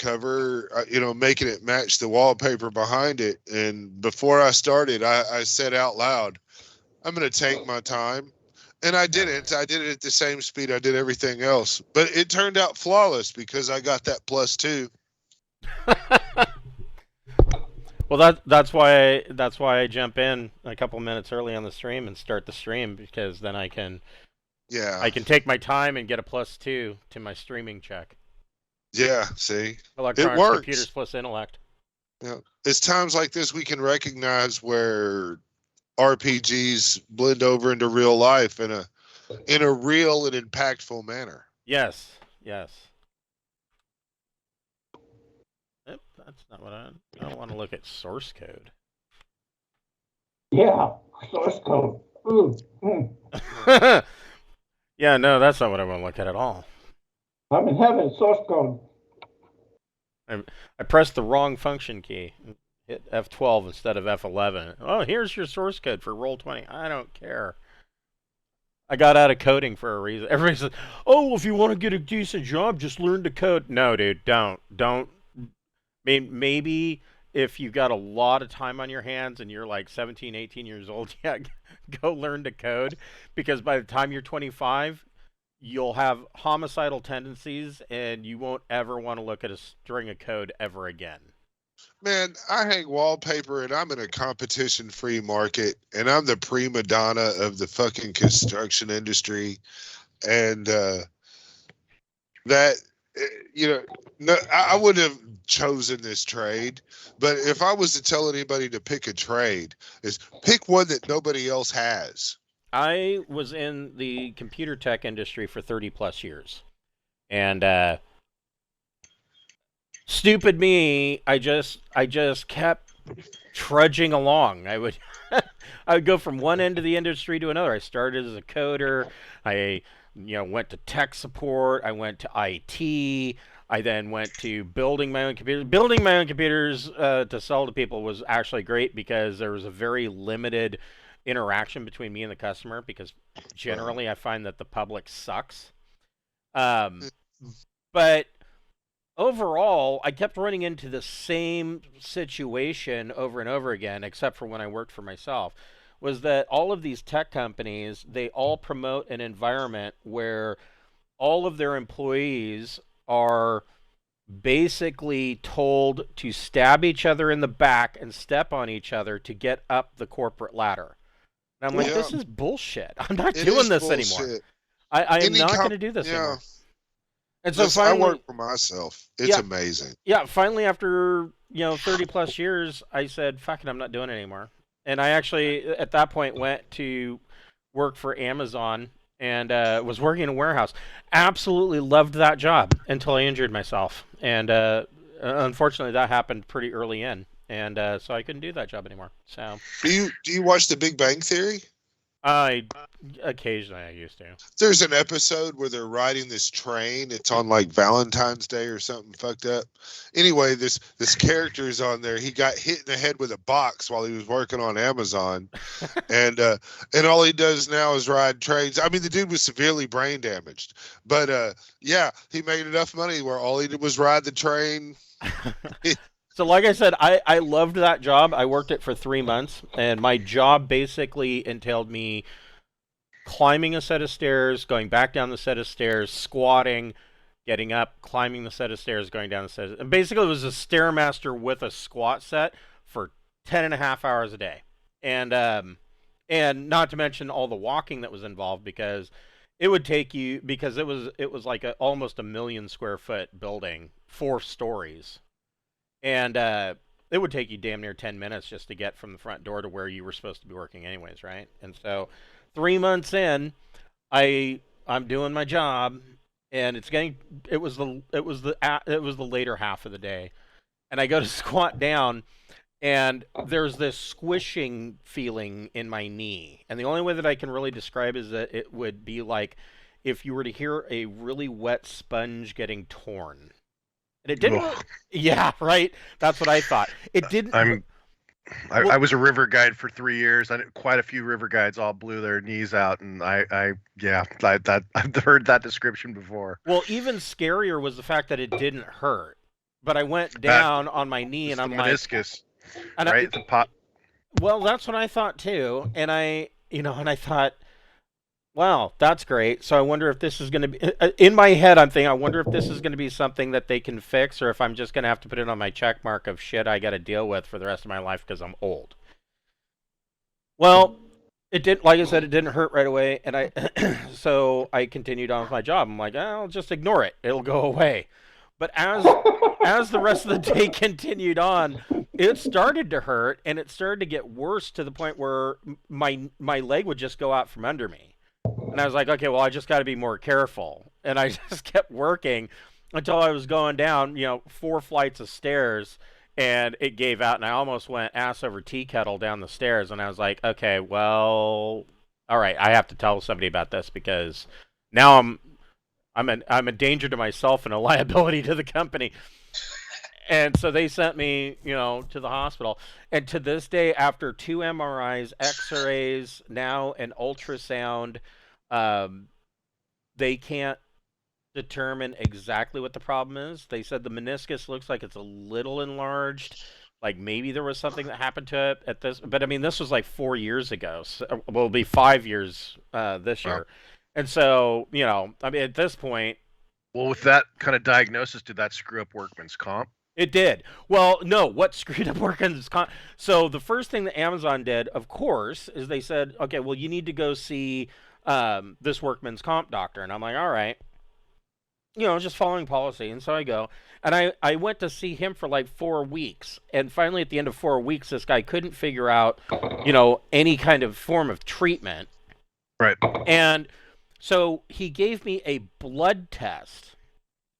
cover, making it match the wallpaper behind it. And before I started, I said out loud, I'm going to take my time. And I didn't. I did it at the same speed I did everything else. But it turned out flawless because I got that +2. Well, that's why I jump in a couple minutes early on the stream and start the stream, because then I can take my time and get a +2 to my streaming check. Yeah, see, electronics, it works. Computers plus intellect. Yeah, it's times like this we can recognize where RPGs blend over into real life in a real and impactful manner. Yes. Yep, that's not what I don't want to look at source code. Yeah, source code. Yeah, no, that's not what I want to look at all. I'm in heaven, source code. I pressed the wrong function key. Hit F12 instead of F11. Oh, here's your source code for Roll20. I don't care. I got out of coding for a reason. Everybody says, "Oh, if you want to get a decent job, just learn to code." No, dude, don't. Maybe if you've got a lot of time on your hands and you're like 17, 18 years old, yeah, go learn to code. Because by the time you're 25, you'll have homicidal tendencies and you won't ever want to look at a string of code ever again. Man, I hang wallpaper and I'm in a competition-free market and I'm the prima donna of the fucking construction industry. And that, no, I wouldn't have chosen this trade. But if I was to tell anybody to pick a trade, is pick one that nobody else has. I was in the computer tech industry for 30 plus years. And stupid me, I just kept trudging along. I would go from one end of the industry to another. I started as a coder. I went to tech support. I went to IT. I then went to building my own computers. Building my own computers to sell to people was actually great because there was a very limited interaction between me and the customer, because generally I find that the public sucks. But overall, I kept running into the same situation over and over again, except for when I worked for myself, was that all of these tech companies, they all promote an environment where all of their employees are basically told to stab each other in the back and step on each other to get up the corporate ladder. And I'm like, this is bullshit. I'm not doing this anymore. I am not going to do this anymore. And so finally, I work for myself. It's amazing. Yeah, finally, after 30 plus years, I said, "Fuck it, I'm not doing it anymore." And I actually, at that point, went to work for Amazon and was working in a warehouse. Absolutely loved that job until I injured myself, and unfortunately, that happened pretty early in, and so I couldn't do that job anymore. So, do you watch The Big Bang Theory? Occasionally I used to. There's an episode where they're riding this train. It's on like Valentine's Day or something fucked up. Anyway, this character is on there. He got hit in the head with a box while he was working on Amazon, and all he does now is ride trains. I mean, the dude was severely brain damaged, but he made enough money where all he did was ride the train. So like I said, I loved that job. I worked it for 3 months, and my job basically entailed me climbing a set of stairs, going back down the set of stairs, squatting, getting up, climbing the set of stairs, going down the set. And basically, it was a Stairmaster with a squat set for 10.5 hours a day. And not to mention all the walking that was involved, because it would take you, because it was like almost 1 million square foot building, 4 stories. And it would take you damn near 10 minutes just to get from the front door to where you were supposed to be working anyways, right? And so 3 months in, I'm doing my job, and it was the later half of the day. And I go to squat down, and there's this squishing feeling in my knee. And the only way that I can really describe is that it would be like if you were to hear a really wet sponge getting torn. And it didn't. Yeah, right. That's what I thought. It didn't. I was a river guide for 3 years. Quite a few river guides all blew their knees out, and I've heard that description before. Well, even scarier was the fact that it didn't hurt. but I went down on my knee, and It's I'm the like, meniscus, and right? The pop. well, that's what I thought too, and I thought, wow, that's great. So I wonder if this is going to be, in my head, I'm thinking, I wonder if this is going to be something that they can fix, or if I'm just going to have to put it on my check mark of shit I got to deal with for the rest of my life because I'm old. Well, it didn't, like I said, it didn't hurt right away, and so I continued on with my job. I'm like, I'll just ignore it; it'll go away. But as the rest of the day continued on, it started to hurt, and it started to get worse to the point where my leg would just go out from under me. And I was like, okay, well, I just got to be more careful. And I just kept working until I was going down, 4 flights of stairs, and it gave out, and I almost went ass over tea kettle down the stairs. And I was like, okay, well, all right, I have to tell somebody about this because now I'm a danger to myself and a liability to the company. And so they sent me, to the hospital. And to this day, after 2 MRIs, X-rays, now an ultrasound, they can't determine exactly what the problem is. They said the meniscus looks like it's a little enlarged. Like maybe there was something that happened to it at this. But I mean, this was like 4 years ago. So, well, it'll be 5 years this year. And so, I mean, at this point. Well, with that kind of diagnosis, did that screw up workman's comp? It did. Well, no, what screwed up workman's comp? So the first thing that Amazon did, of course, is they said, okay, well, you need to go see this workman's comp doctor. And I'm like, all right. Just following policy. And so I go. And I went to see him for like 4 weeks. And finally, at the end of 4 weeks, this guy couldn't figure out, any kind of form of treatment. Right. And so he gave me a blood test.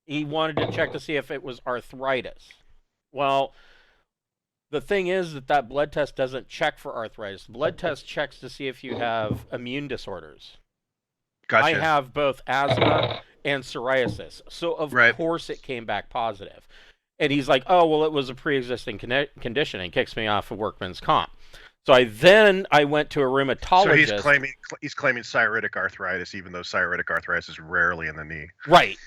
He wanted to check to see if it was arthritis. Well, the thing is that blood test doesn't check for arthritis. The blood test checks to see if you have immune disorders. Gotcha. I have both asthma and psoriasis. So, of course, it came back positive. And he's like, oh, well, it was a pre-existing condition, and kicks me off of workman's comp. So I went to a rheumatologist. So he's claiming psoriatic arthritis, even though psoriatic arthritis is rarely in the knee. Right.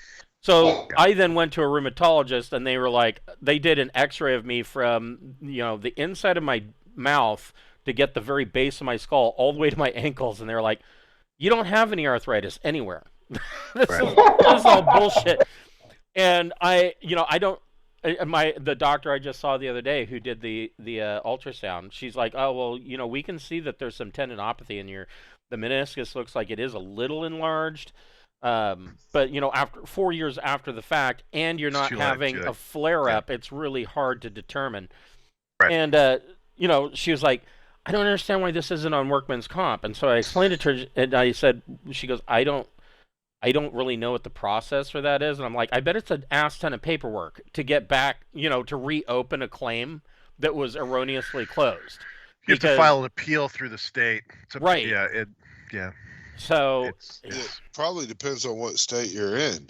So I then went to a rheumatologist, and they were like, they did an X-ray of me from the inside of my mouth to get the very base of my skull all the way to my ankles, and they were like, you don't have any arthritis anywhere. This is all bullshit. And the doctor I just saw the other day who did the ultrasound, she's like, oh, well, we can see that there's some tendinopathy in the meniscus looks like it is a little enlarged. But after 4 years after the fact, and you're not having a flare up, it's really hard to determine. Right. And, she was like, I don't understand why this isn't on workman's comp. And so I explained it to her, and I said, she goes, I don't really know what the process for that is. And I'm like, I bet it's an ass ton of paperwork to get back, to reopen a claim that was erroneously closed. You have to file an appeal through the state. Right. Yeah. So it probably depends on what state you're in.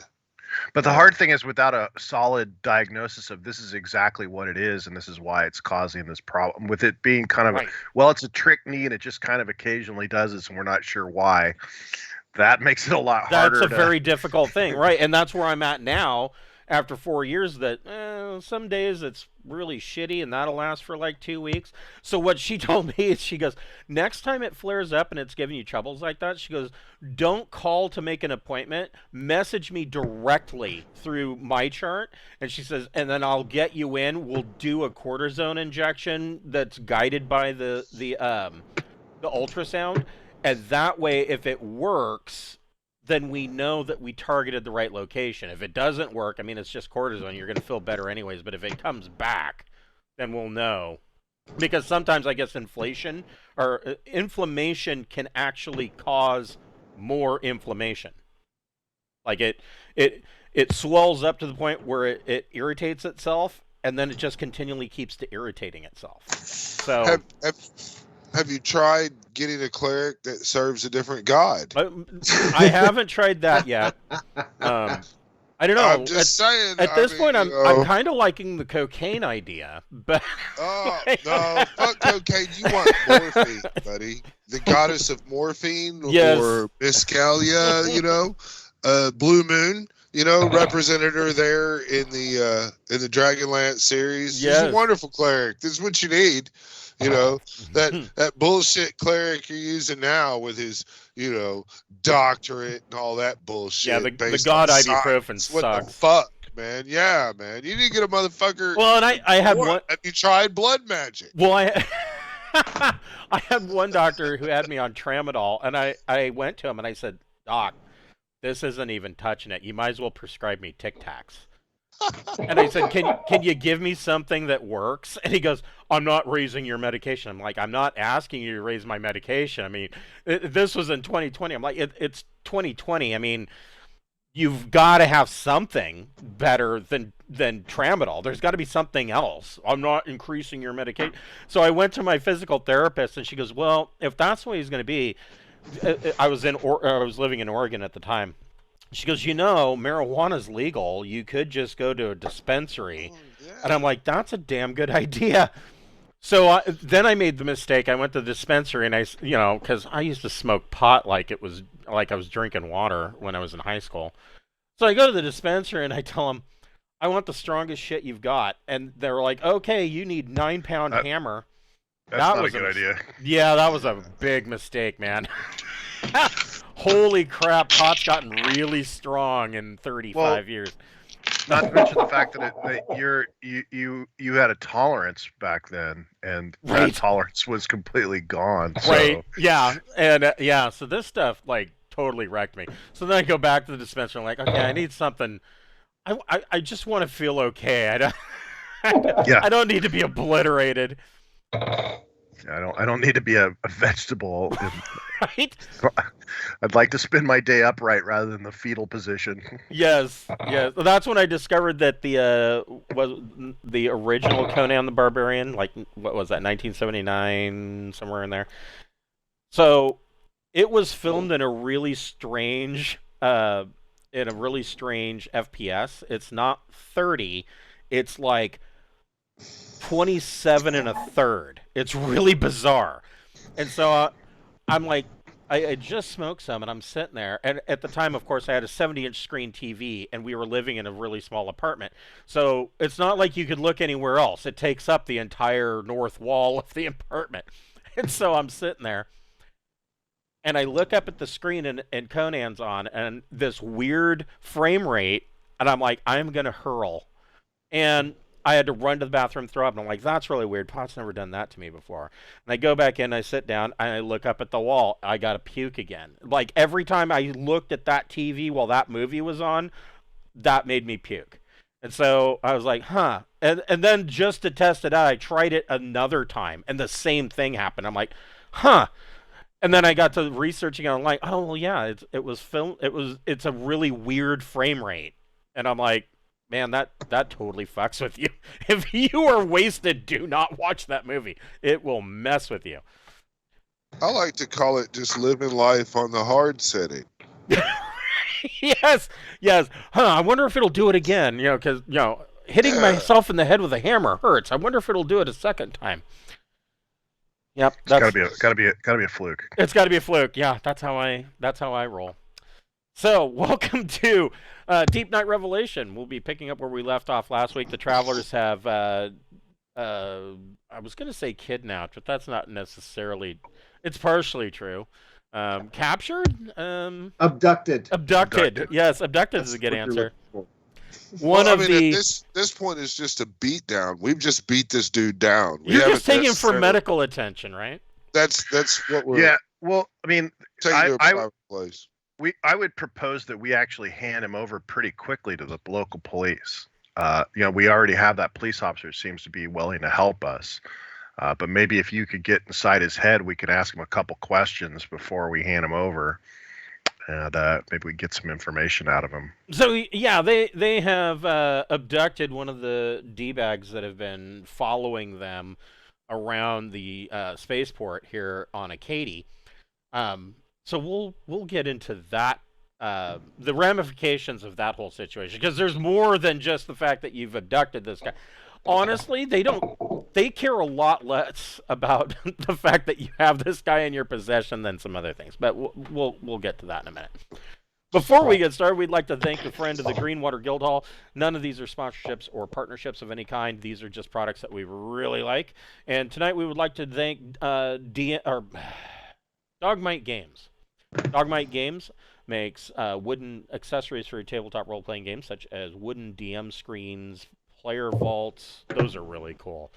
But the hard thing is, without a solid diagnosis of this is exactly what it is and this is why it's causing this problem, with it being kind of it's a trick knee and it just kind of occasionally does this and we're not sure why, that makes it a lot harder. That's a very difficult thing, right? And that's where I'm at now after 4 years, that some days it's really shitty and that'll last for like 2 weeks. So what she told me is, she goes, next time it flares up and it's giving you troubles like that, she goes, don't call to make an appointment, message me directly through my chart. And she says, and then I'll get you in, we'll do a cortisone injection that's guided by the ultrasound. And that way, if it works, then we know that we targeted the right location. If it doesn't work, I mean, it's just cortisone. You're going to feel better anyways. But if it comes back, then we'll know. Because sometimes I guess inflation or inflammation can actually cause more inflammation. Like it swells up to the point where it irritates itself, and then it just continually keeps to irritating itself. So have you tried getting a cleric that serves a different god? I haven't tried that yet. I don't know. I'm just saying. At this point, I'm kind of liking the cocaine idea, but no, fuck cocaine. You want morphine, buddy? The goddess of morphine, or Biscalia, Blue Moon. represented her there in the Dragonlance series. She's a Yes. wonderful cleric. This is what you need. That bullshit cleric you're using now with his, doctorate and all that bullshit. Yeah, the based god on ibuprofen science. What sucks. the fuck, man? Yeah, man. You need to get a motherfucker. Well, and I had one. Have you tried blood magic? Well, I had one doctor who had me on tramadol, and I went to him and I said, Doc, this isn't even touching it. You might as well prescribe me Tic Tacs. And I said, can you give me something that works? And he goes, I'm not raising your medication. I'm like, I'm not asking you to raise my medication. I mean, this was in 2020. I'm like, it's 2020. I mean, you've got to have something better than tramadol. There's got to be something else. I'm not increasing your medication. So I went to my physical therapist, and she goes, well, if that's the way he's going to be, I was living in Oregon at the time. She goes, marijuana's legal. You could just go to a dispensary. Oh, yeah. And I'm like, that's a damn good idea. So then I made the mistake. I went to the dispensary, and because I used to smoke pot like it was like I was drinking water when I was in high school. So I go to the dispensary, and I tell them, I want the strongest shit you've got. And they're like, okay, you need 9-pound hammer. That's not a good idea. Yeah, that was a big mistake, man. Holy crap, pot's gotten really strong in 35 years. Not to mention the fact that you had a tolerance back then, and that tolerance was completely gone. So. Right. Yeah. And so this stuff like totally wrecked me. So then I go back to the dispensary. I'm like, okay, I need something. I just want to feel okay. I don't need to be obliterated. I don't need to be a vegetable. Right? I'd like to spend my day upright rather than the fetal position. Yes. That's when I discovered that was the original Conan the Barbarian, like what was that, 1979, somewhere in there. So it was filmed in a really strange FPS. It's not 30. It's like 27 and a third. It's really bizarre. And so I'm like, I just smoked some, and I'm sitting there. And at the time, of course, I had a 70-inch screen TV, and we were living in a really small apartment. So it's not like you could look anywhere else. It takes up the entire north wall of the apartment. And so I'm sitting there, and I look up at the screen, and Conan's on, and this weird frame rate, and I'm like, I'm going to hurl. And I had to run to the bathroom, throw up, and I'm like, that's really weird. Pot's never done that to me before. And I go back in, I sit down, and I look up at the wall. I got to puke again. Like, every time I looked at that TV while that movie was on, that made me puke. And so I was like, huh. And then just to test it out, I tried it another time, and the same thing happened. I'm like, huh. And then I got to researching it. I'm like, oh, well, yeah, it was filmed. It's a really weird frame rate. And I'm like, man, that totally fucks with you. If you are wasted, do not watch that movie. It will mess with you. I like to call it just living life on the hard setting. Yes. I wonder if it'll do it again. Because hitting myself in the head with a hammer hurts. I wonder if it'll do it a second time. Yep, It's gotta be a fluke. It's got to be a fluke. Yeah, that's how I roll. So, welcome to Deepnight Revelation. We'll be picking up where we left off last week. The Travelers have, I was going to say kidnapped, but that's not necessarily, it's partially true. Captured? Abducted. Abducted. Yes, abducted is a good answer. At this point is just a beat down. We've just beat this dude down. You're just taking him for medical attention, right? That's what we're. Yeah. Well, I mean, taking to a private place. I would propose that we actually hand him over pretty quickly to the local police. We already have that police officer who seems to be willing to help us. But maybe if you could get inside his head, we could ask him a couple questions before we hand him over. And maybe we get some information out of him. So, yeah, they have abducted one of the D-bags that have been following them around the spaceport here on Acadie. So we'll get into that, the ramifications of that whole situation, because there's more than just the fact that you've abducted this guy. Honestly, they care a lot less about the fact that you have this guy in your possession than some other things. But we'll get to that in a minute. Before we get started, we'd like to thank a friend of the Greenwater Guildhall. None of these are sponsorships or partnerships of any kind. These are just products that we really like. And tonight we would like to thank Dogmight Games. Dogmight Games makes wooden accessories for your tabletop role-playing games, such as wooden DM screens, player vaults. Those are really cool.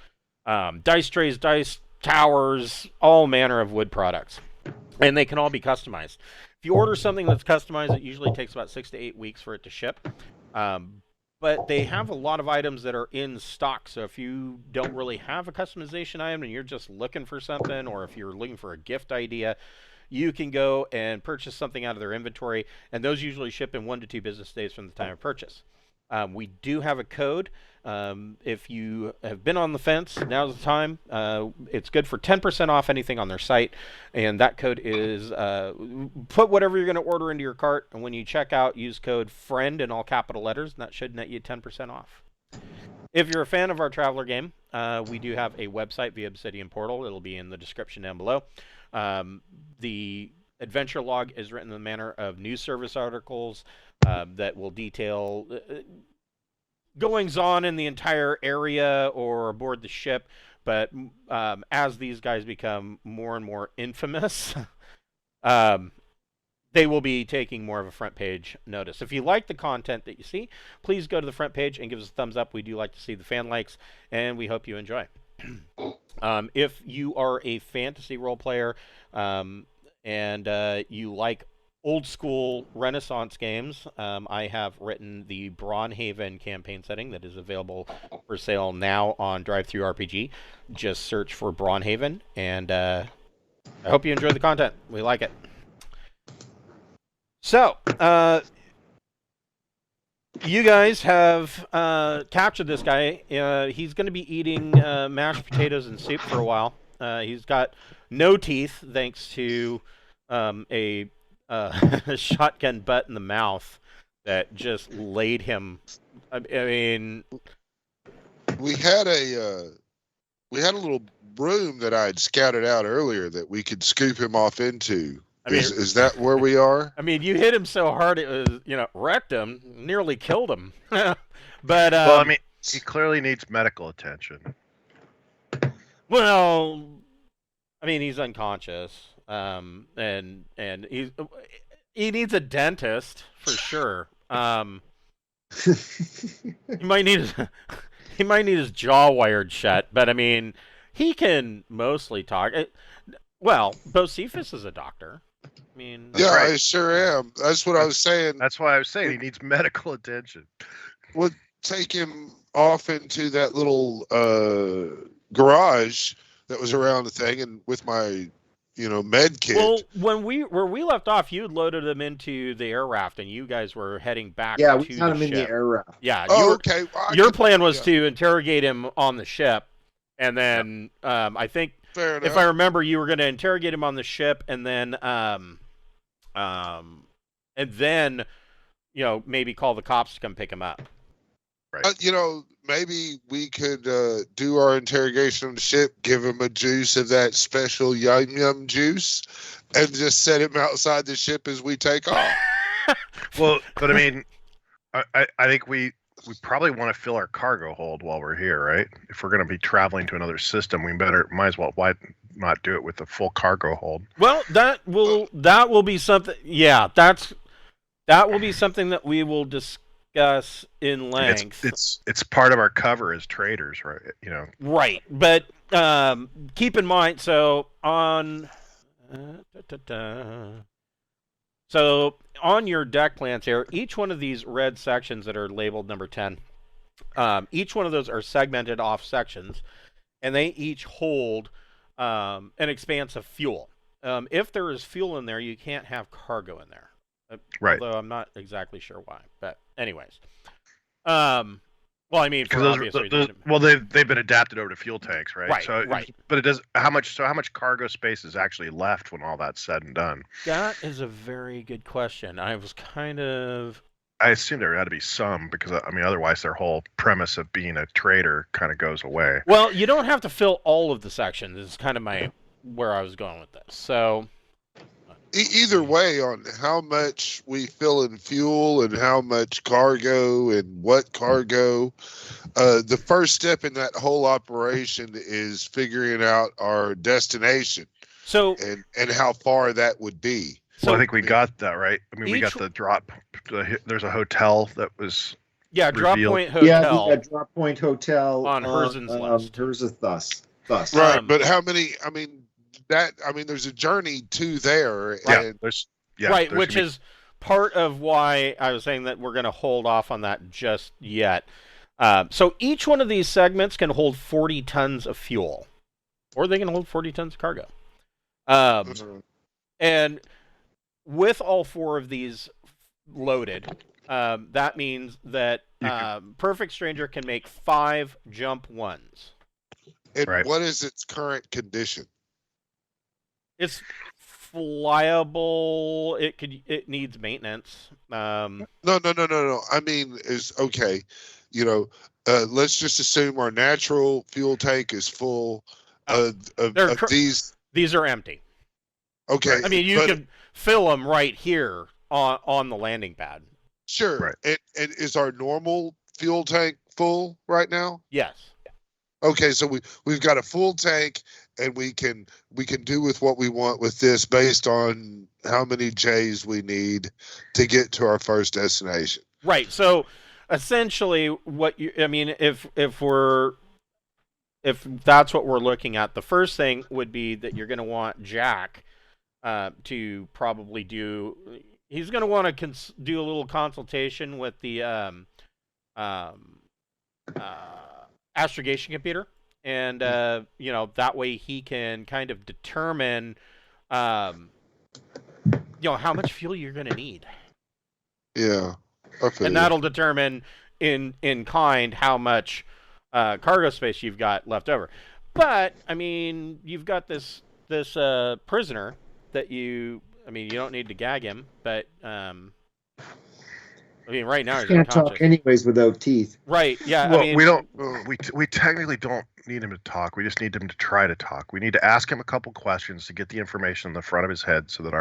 Dice trays, dice towers, all manner of wood products. And they can all be customized. If you order something that's customized, it usually takes about 6 to 8 weeks for it to ship. But they have a lot of items that are in stock. So if you don't really have a customization item and you're just looking for something, or if you're looking for a gift idea, you can go and purchase something out of their inventory. And those usually ship in 1 to 2 business days from the time of purchase. We do have a code. If you have been on the fence, now's the time. It's good for 10% off anything on their site, and that code is put whatever you're going to order into your cart, and when you check out, use code FRIEND in all capital letters, and that should net you 10% off. If you're a fan of our Traveler game, we do have a website via Obsidian Portal. It'll be in the description down below. The adventure log is written in the manner of news service articles that will detail goings on in the entire area or aboard the ship, but as these guys become more and more infamous, they will be taking more of a front page notice. If you like the content that you see, please go to the front page and give us a thumbs up. We do like to see the fan likes, and we hope you enjoy. If you are a fantasy role player and you like old school Renaissance games, I have written the Brawnhaven campaign setting that is available for sale now on DriveThruRPG. Just search for Brawnhaven, and I hope you enjoy the content. We like it. So, you guys have captured this guy. He's going to be eating mashed potatoes and soup for a while. He's got no teeth thanks to a shotgun butt in the mouth that just laid him. I mean, we had a little room that I had scouted out earlier that we could scoop him off into. Is that where we are? I mean, you hit him so hard it was, wrecked him, nearly killed him. But well, I mean, he clearly needs medical attention. Well, I mean, he's unconscious. And he needs a dentist for sure. He might need his jaw wired shut, but I mean, he can mostly talk. Well, Bocephus is a doctor. I mean, yeah, right. I sure am. That's what I was saying. That's why I was saying he needs medical attention. We'll take him off into that little garage that was around the thing, and with my med kit. Well, where we left off, you loaded them into the air raft, and you guys were heading back. Yeah, to we got him in the air raft. Yeah. Okay. Well, your plan was to interrogate him on the ship, and then I think, if I remember, you were going to interrogate him on the ship, and then maybe call the cops to come pick him up. Right. Maybe we could do our interrogation on the ship, give him a juice of that special yum juice, and just set him outside the ship as we take off. Well, but I mean, I think we probably want to fill our cargo hold while we're here, right? If we're going to be traveling to another system, might as well. Why not do it with a full cargo hold? Well, that will be something. Yeah, that will be something that we will discuss in length. It's part of our cover as traders, right? Right, but keep in mind. So on your deck plans here, each one of these red sections that are labeled number 10, each one of those are segmented off sections, and they each hold an expanse of fuel. If there is fuel in there, you can't have cargo in there. Right. Although I'm not exactly sure why. But anyways. Well, I mean, for obvious reasons. Well, they've been adapted over to fuel tanks, right? Right, so, right. But it does. How much cargo space is actually left when all that's said and done? That is a very good question. I assume there had to be some, because I mean, otherwise their whole premise of being a trader kind of goes away. Well, you don't have to fill all of the sections. Is kind of where I was going with this. So either way, on how much we fill in fuel and how much cargo and what cargo, the first step in that whole operation is figuring out our destination. So and how far that would be. Well, I think we got that right. I mean, we got each- the drop. There's a hotel that was yeah, Drop revealed. Point Hotel. Yeah, Drop Point Hotel On Herzen's list. Herzen's thus. Right, but how many? I mean, there's a journey to there. Yeah, and, right, which is part of why I was saying that we're going to hold off on that just yet. So each one of these segments can hold 40 tons of fuel, or they can hold 40 tons of cargo. And with all four of these loaded, that means that Perfect Stranger can make 5 jump ones. and Right. what is its current condition? It's flyable. It needs maintenance. No. I mean, is okay. Let's just assume our natural fuel tank is full of these. These are empty. Okay. I mean, you can fill them right here on the landing pad. Sure. Right. And is our normal fuel tank full right now? Yes. Okay, so we've got a full tank, and we can do with what we want with this based on how many J's we need to get to our first destination. Right. So essentially, if that's what we're looking at, the first thing would be that you're going to want Jack to probably do. He's going to want to do a little consultation with the astrogation computer, and that way he can kind of determine how much fuel you're going to need. Yeah, and that'll determine in kind how much cargo space you've got left over. But I mean, you've got this prisoner that you don't need to gag him, but right now he's Can't unconscious. talk anyways without teeth. Right? Yeah. Well, we don't. We technically don't need him to talk. We just need him to try to talk. We need to ask him a couple questions to get the information in the front of his head, so that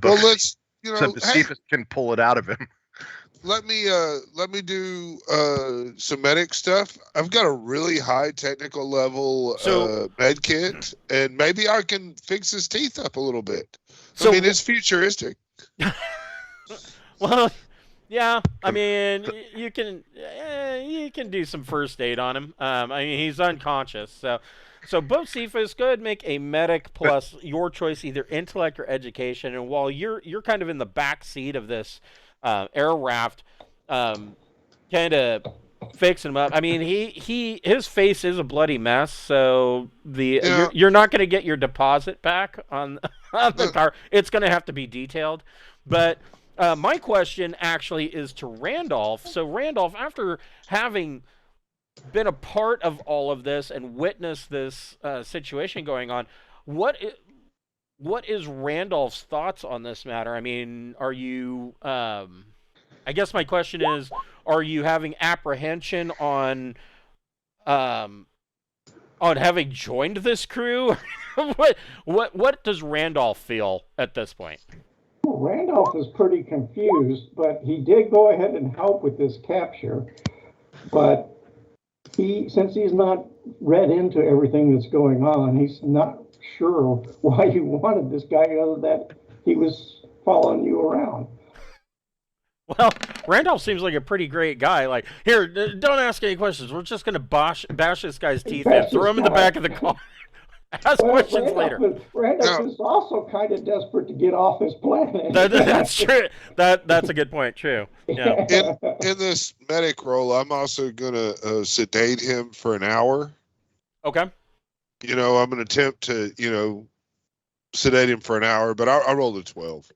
Bocephus can pull it out of him. Let me do some medic stuff. I've got a really high technical level med kit, and maybe I can fix his teeth up a little bit. I mean, it's futuristic. Well, yeah. I mean, you can do some first aid on him. He's unconscious, so Bocephus, go ahead and make a medic plus your choice, either intellect or education. And while you're kind of in the back seat of this air raft, kind of fixing him up. I mean, his face is a bloody mess, so you're not going to get your deposit back on the car. It's going to have to be detailed. But my question actually is to Randolph. So Randolph, after having been a part of all of this and witnessed this situation going on, what is Randolph's thoughts on this matter? I mean, are you? I guess my question is, are you having apprehension on having joined this crew? What does Randolph feel at this point? Well, Randolph is pretty confused, but he did go ahead and help with this capture. But since he's not read into everything that's going on, he's not sure why you wanted this guy other than he was following you around. Well, Randolph seems like a pretty great guy. Like, here, don't ask any questions. We're just going to bash this guy's teeth in, throw him in the back of the car. Ask questions later. Randolph is also kind of desperate to get off his planet. That's true. That's a good point. True. Yeah. In this medic role, I'm also going to sedate him for an hour. Okay. I'm going to attempt to, sedate him for an hour, but I rolled a 12.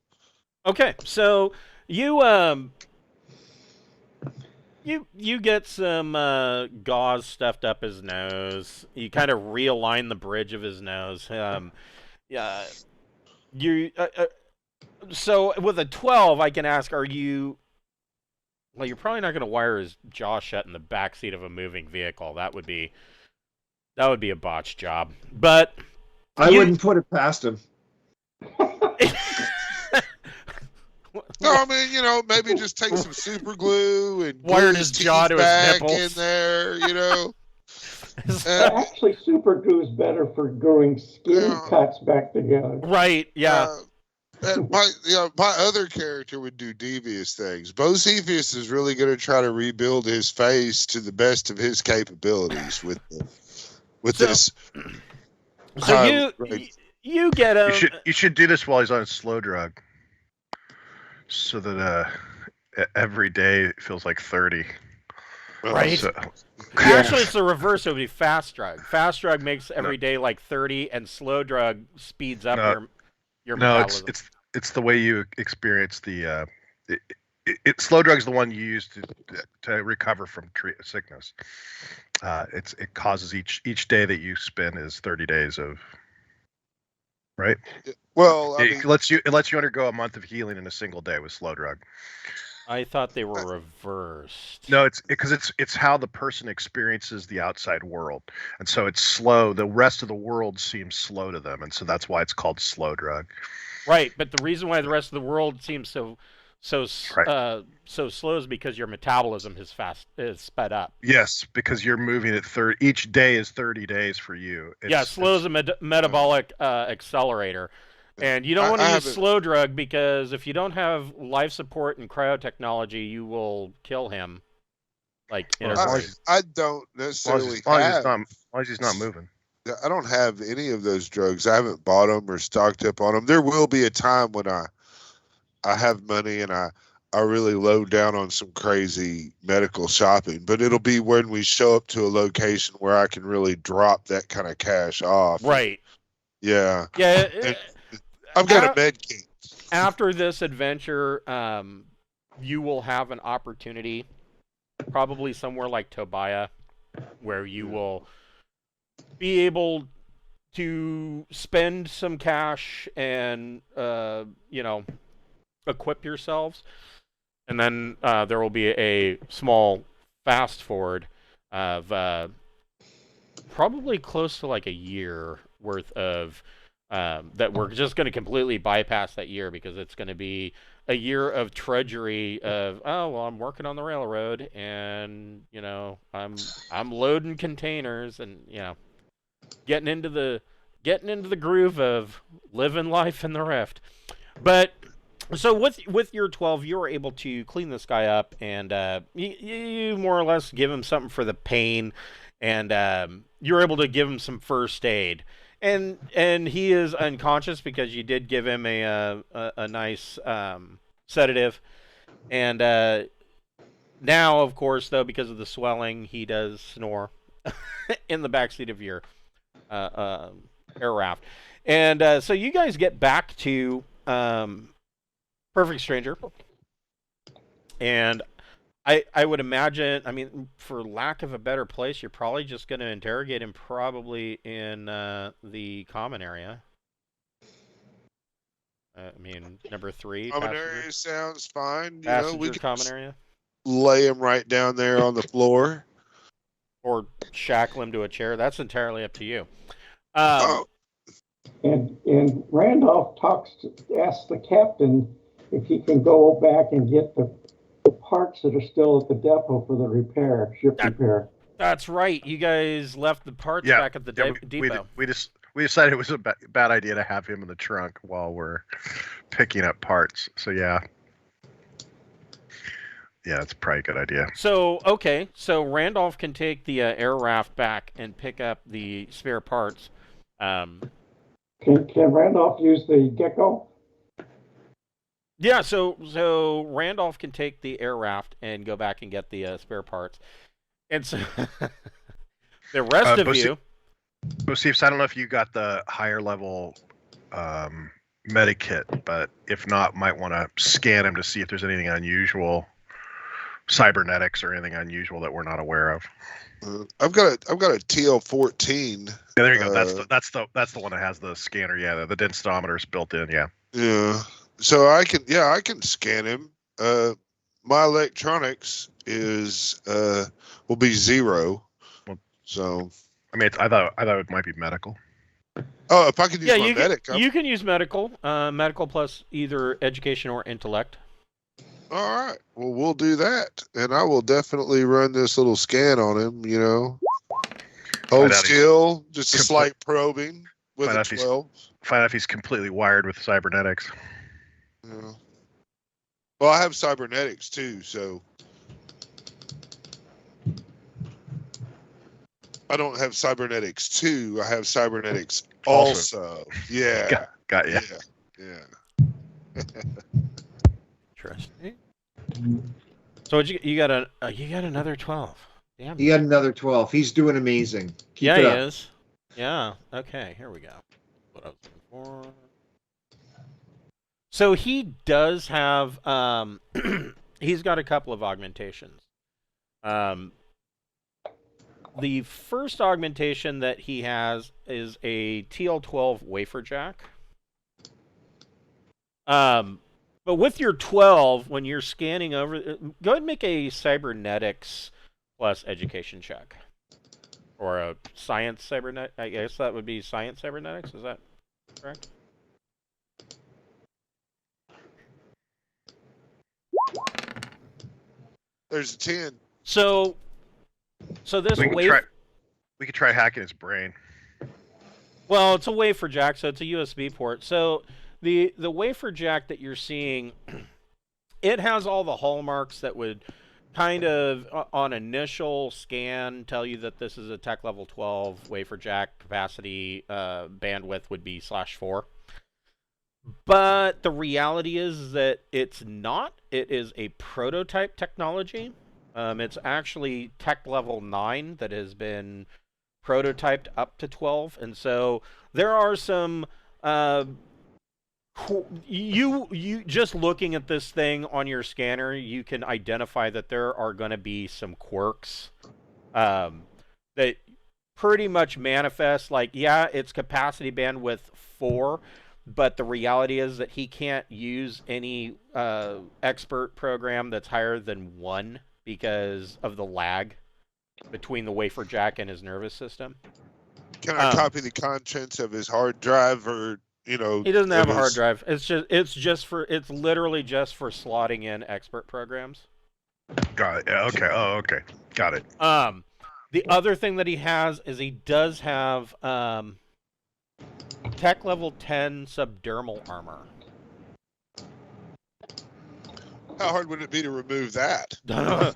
Okay, so you get some gauze stuffed up his nose. You kind of realign the bridge of his nose. So with a 12, I can ask, are you? Well, you're probably not going to wire his jaw shut in the back seat of a moving vehicle. That would be a botched job. But I wouldn't put it past him. No, I mean, maybe just take some super glue and Wired glue his jaw to his back nipples. in there. Actually, super glue is better for gluing skin Yeah. cuts back together. Right, yeah. And my other character would do devious things. Bocephus is really going to try to rebuild his face to the best of his capabilities with this. So you get him. You should do this while he's on a slow drug, so that every day feels like 30. Right. So, Actually, it's the reverse. It would be fast drug. Fast drug makes every day like 30, and slow drug speeds up your metabolism. It's the way you experience the. Slow drug's the one you use to recover from sickness. It causes each day that you spend is 30 days of. Right. Well, it lets you undergo a month of healing in a single day with slow drug. I thought they were reversed. No, it's because it's how the person experiences the outside world, and so it's slow. The rest of the world seems slow to them, and so that's why it's called slow drug. Right, but the reason why the rest of the world seems so slow is because your metabolism is sped up. Yes, because you're moving at 30. Each day is 30 days for you. Slow is a metabolic accelerator. And you don't want to use slow drug because if you don't have life support and cryotechnology, you will kill him. I don't necessarily as long as he's not moving. I don't have any of those drugs. I haven't bought them or stocked up on them. There will be a time when I have money and I really load down on some crazy medical shopping, but it'll be when we show up to a location where I can really drop that kind of cash off. Right. Yeah. Yeah. I've got a med kit. After this adventure, you will have an opportunity, probably somewhere like Tobiah, where you will be able to spend some cash and, equip yourselves. And then there will be a small fast forward of probably close to like a year worth of that we're just going to completely bypass that year because it's going to be a year of trudgery of, I'm working on the railroad and, I'm loading containers and, getting into the groove of living life in the Rift. But so with your 12, you were able to clean this guy up and you more or less give him something for the pain and you were able to give him some first aid. And he is unconscious because you did give him a nice sedative. And now, of course, though, because of the swelling, he does snore in the backseat of your air raft. And so you guys get back to Perfect Stranger. And I would imagine, for lack of a better place, you're probably just going to interrogate him probably in the common area. Number 3. Common area sounds fine. We could common area. Lay him right down there on the floor. Or shackle him to a chair. That's entirely up to you. And Randolph asks the captain if he can go back and get the parts that are still at the depot for the ship repair. That's right. You guys left the parts back at the depot. We decided it was a bad idea to have him in the trunk while we're picking up parts. So yeah, it's probably a good idea. So Randolph can take the air raft back and pick up the spare parts. Can Randolph use the gecko? Yeah, so Randolph can take the air raft and go back and get the spare parts. And so the rest of you... Steve, I don't know if you got the higher level medikit, but if not, might want to scan him to see if there's anything unusual, cybernetics or anything unusual that we're not aware of. I've got a TL-14. Yeah, there you go. That's the one that has the scanner. Yeah, the densitometer is built in. Yeah. Yeah. So I can scan him. My electronics will be 0. So I thought it might be medical. Oh, if I could use my medic. You can use medical. Medical plus either education or intellect. All right. Well, we'll do that, and I will definitely run this little scan on him. Hold still, just a slight probing with a 12. Find out if he's completely wired with cybernetics. Yeah. Well, I have cybernetics too, so I don't have cybernetics too. I have cybernetics also. Yeah. Got you. Yeah. Interesting. So you got another 12. Damn. He got another 12. He's doing amazing. Keep it he up. is. Yeah. Okay. Here we go. What I was looking for. So he does have. He's got a couple of augmentations. The first augmentation that he has is a TL12 wafer jack. But with your 12, when you're scanning over, go ahead and make a cybernetics plus education check. Or a science cybernetics. I guess that would be science cybernetics. Is that correct? There's a 10. So this we could try hacking his brain. Well, it's a wafer jack, so it's a USB port. So the wafer jack that you're seeing, it has all the hallmarks that would kind of, on initial scan, tell you that this is a tech level 12 wafer jack. Capacity bandwidth would be /4. But the reality is that it's not. It is a prototype technology. It's actually tech level 9 that has been prototyped up to 12. And so there are some... you just looking at this thing on your scanner, you can identify that there are going to be some quirks that pretty much manifest like, yeah, it's capacity bandwidth 4, but the reality is that he can't use any expert program that's higher than 1 because of the lag between the wafer jack and his nervous system. Can I copy the contents of his hard drive, or he doesn't have a hard drive. It's literally just for slotting in expert programs. Got it. Yeah, okay. Oh, okay. Got it. The other thing that he has is he does have tech level 10 subdermal armor. How hard would it be to remove that? A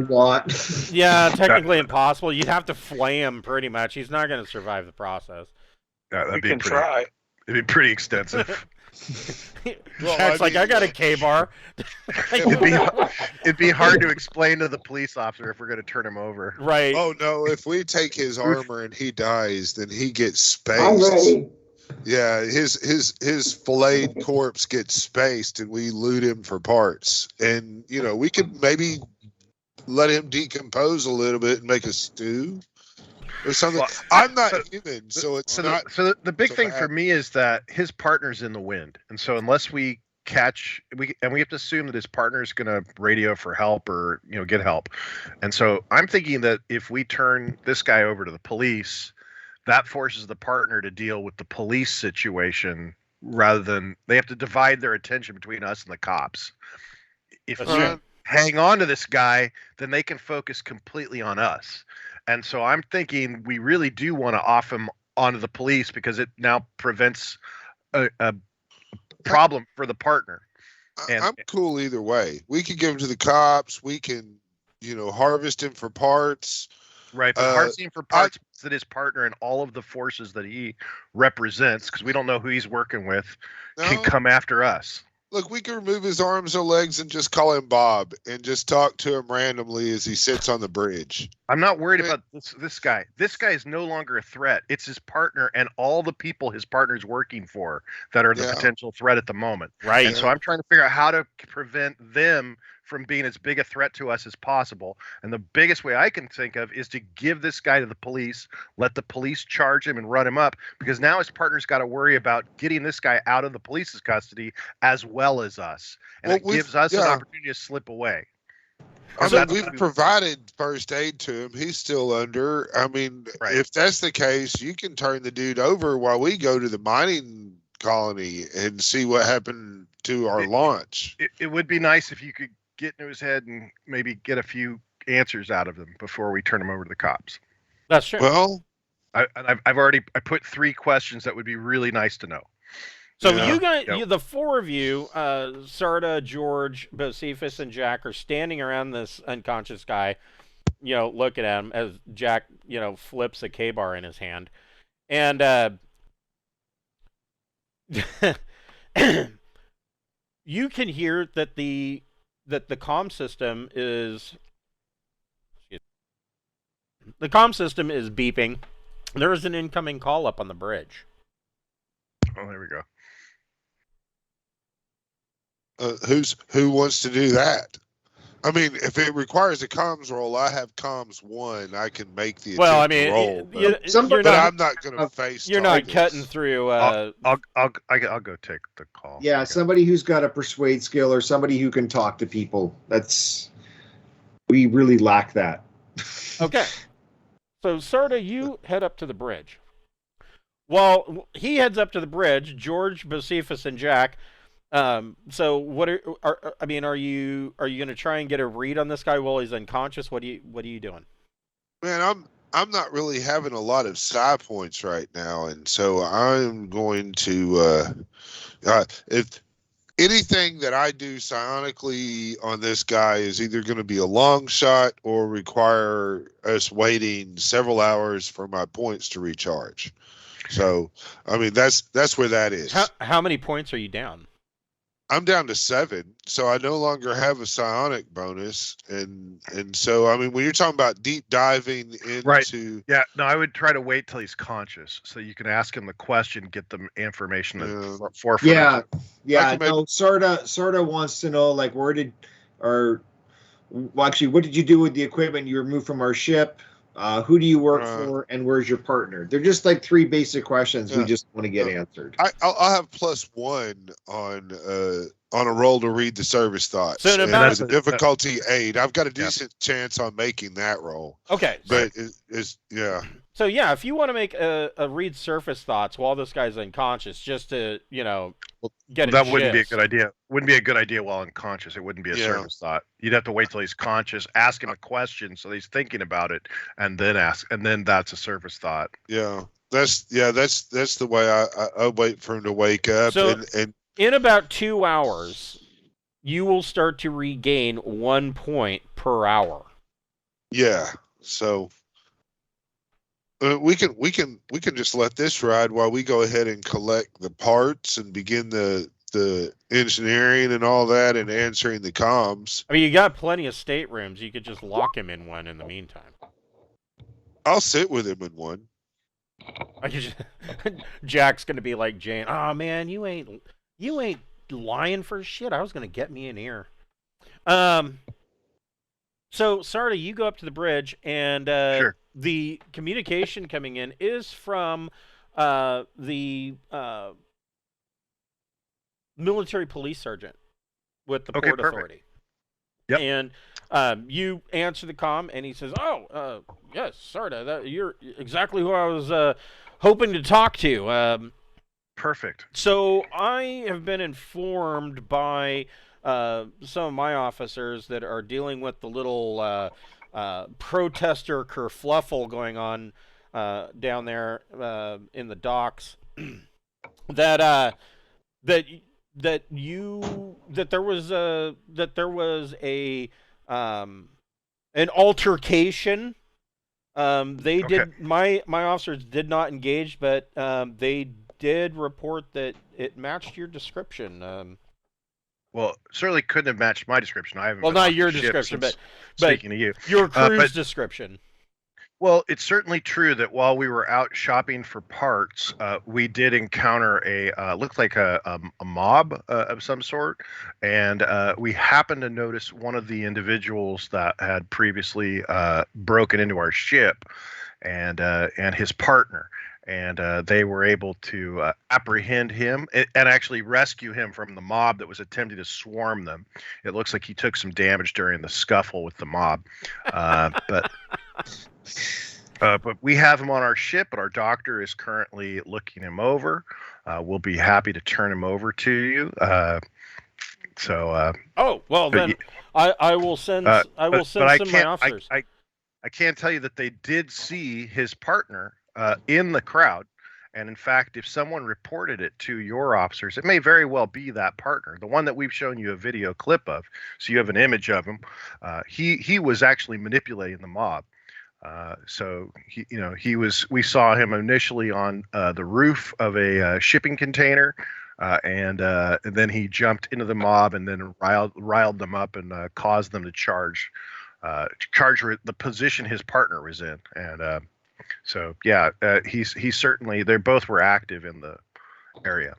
lot. Yeah, technically impossible. You'd have to flay him pretty much. He's not going to survive the process. Yeah, We can try. It'd be pretty extensive. Well, Jack's I got a K-bar. It'd be hard to explain to the police officer if we're going to turn him over. Right. Oh no! If we take his armor and he dies, then he gets spaced. I'm ready. Yeah, his filleted corpse gets spaced, and we loot him for parts. And we could maybe let him decompose a little bit and make a stew or something. Well, I'm not human, so it's not. So the big so thing bad. for me is that his partner's in the wind, and so unless we we have to assume that his partner is going to radio for help or get help, and so I'm thinking that if we turn this guy over to the police, that forces the partner to deal with the police situation rather than they have to divide their attention between us and the cops. If we hang on to this guy, then they can focus completely on us. And so I'm thinking we really do want to off him onto the police because it now prevents a problem for the partner. And I'm cool either way. We could give him to the cops. We can, harvest him for parts. Right, but harvesting for parts that his partner and all of the forces that he represents, because we don't know who he's working with, can come after us. Look, we can remove his arms or legs and just call him Bob and just talk to him randomly as he sits on the bridge. I'm not worried about this guy. This guy is no longer a threat. It's his partner and all the people his partner's working for that are the potential threat at the moment. Right. And so I'm trying to figure out how to prevent them from being as big a threat to us as possible. And the biggest way I can think of is to give this guy to the police, let the police charge him and run him up, because now his partner's got to worry about getting this guy out of the police's custody as well as us. And it gives us an opportunity to slip away. We've provided first aid to him. He's still under. I mean, if that's the case, you can turn the dude over while we go to the mining colony and see what happened to our launch. It would be nice if you could get into his head and maybe get a few answers out of him before we turn him over to the cops. That's true. Well, I put 3 questions that would be really nice to know. So Yeah. you guys, the 4 of you, Sarda, George, Bocephus, and Jack are standing around this unconscious guy, looking at him as Jack, flips a K-bar in his hand. And you can hear that the comm system is beeping. There is an incoming call up on the bridge. Oh, there we go. Who wants to do that? I mean, if it requires a comms roll, I have comms 1. I can make the roll. But I'm not going to face. You're targets. not cutting through. I'll go take the call. Yeah, somebody who's got a persuade skill or somebody who can talk to people. We really lack that. Okay. So, Sarda, you head up to the bridge. Well, he heads up to the bridge. George, Bocephus, and Jack. So, what are you going to try and get a read on this guy while he's unconscious? What are you doing? Man, I'm not really having a lot of side points right now, and so I'm going to if anything that I do psionically on this guy is either going to be a long shot or require us waiting several hours for my points to recharge. So, I mean, that's where that is. How many points are you down? I'm down to 7, so I no longer have a psionic bonus, and so I mean, when you're talking about deep diving into, right? Yeah, no, I would try to wait till he's conscious, so you can ask him the question, get the information for. Yeah. No, Sorta wants to know, like, what did you do with the equipment you removed from our ship? Who do you work for, and where's your partner? They're just like 3 basic questions we just want to get answered. I'll have +1 on a roll to read the service thoughts. So and as a difficulty 8, I've got a decent chance on making that roll. Okay, but it's yeah. So yeah, if you want to make a read surface thoughts while this guy's unconscious, just to get that wouldn't be a good idea. Wouldn't be a good idea while unconscious. It wouldn't be a surface thought. You'd have to wait till he's conscious, ask him a question so he's thinking about it, and then ask, and then that's a surface thought. Yeah, that's the way I wait for him to wake up. So and in about 2 hours, you will start to regain 1 point per hour. Yeah, so. We can just let this ride while we go ahead and collect the parts and begin the engineering and all that and answering the comms. I mean, you got plenty of staterooms. You could just lock him in one in the meantime. I'll sit with him in one. Jack's gonna be like Jane. Oh man, you ain't lying for shit. I was gonna get me in here. So, Sarda, you go up to the bridge, and sure. The communication coming in is from the military police sergeant with the Port Authority. Yep. And you answer the comm, and he says, "Oh, yes, Sarda, you're exactly who I was hoping to talk to." Perfect. So I have been informed by some of my officers that are dealing with the little protester kerfluffle going on down there in the docks that there was an altercation. My officers did not engage, but they did report that it matched your description. Well, certainly couldn't have matched my description. I haven't. Well, not your description, but speaking to you, your crew's description. Well, it's certainly true that while we were out shopping for parts, we did encounter looked like a mob of some sort, and we happened to notice one of the individuals that had previously broken into our ship, and his partner. And they were able to apprehend him and actually rescue him from the mob that was attempting to swarm them. It looks like he took some damage during the scuffle with the mob. But we have him on our ship, but our doctor is currently looking him over. we'll be happy to turn him over to you. Oh well, then I will send some of my officers. I can tell you that they did see his partner in the crowd. And in fact, if someone reported it to your officers, it may very well be that partner, the one that we've shown you a video clip of. So you have an image of him. He was actually manipulating the mob. So we saw him initially on the roof of a shipping container, and then he jumped into the mob and then riled them up and caused them to charge the position his partner was in. And so yeah, he's certainly, they both were active in the area.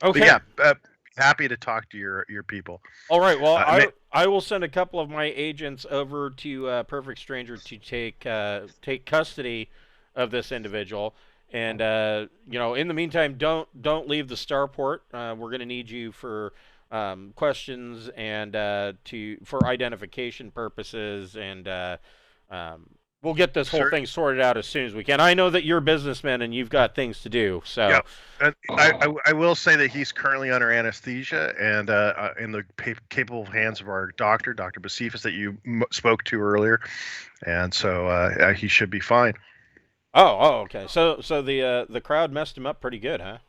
Okay. But yeah, happy to talk to your people. All right. Well, I will send a couple of my agents over to Perfect Stranger to take custody of this individual. And in the meantime, don't leave the starport. We're going to need you for questions and for identification purposes, and we'll get this whole thing sorted out as soon as we can. I know that you're a businessman and you've got things to do. So yeah. I will say that he's currently under anesthesia and in the capable hands of our doctor, Dr. Basifas, that you spoke to earlier, and so he should be fine. Oh, okay. So the crowd messed him up pretty good, huh?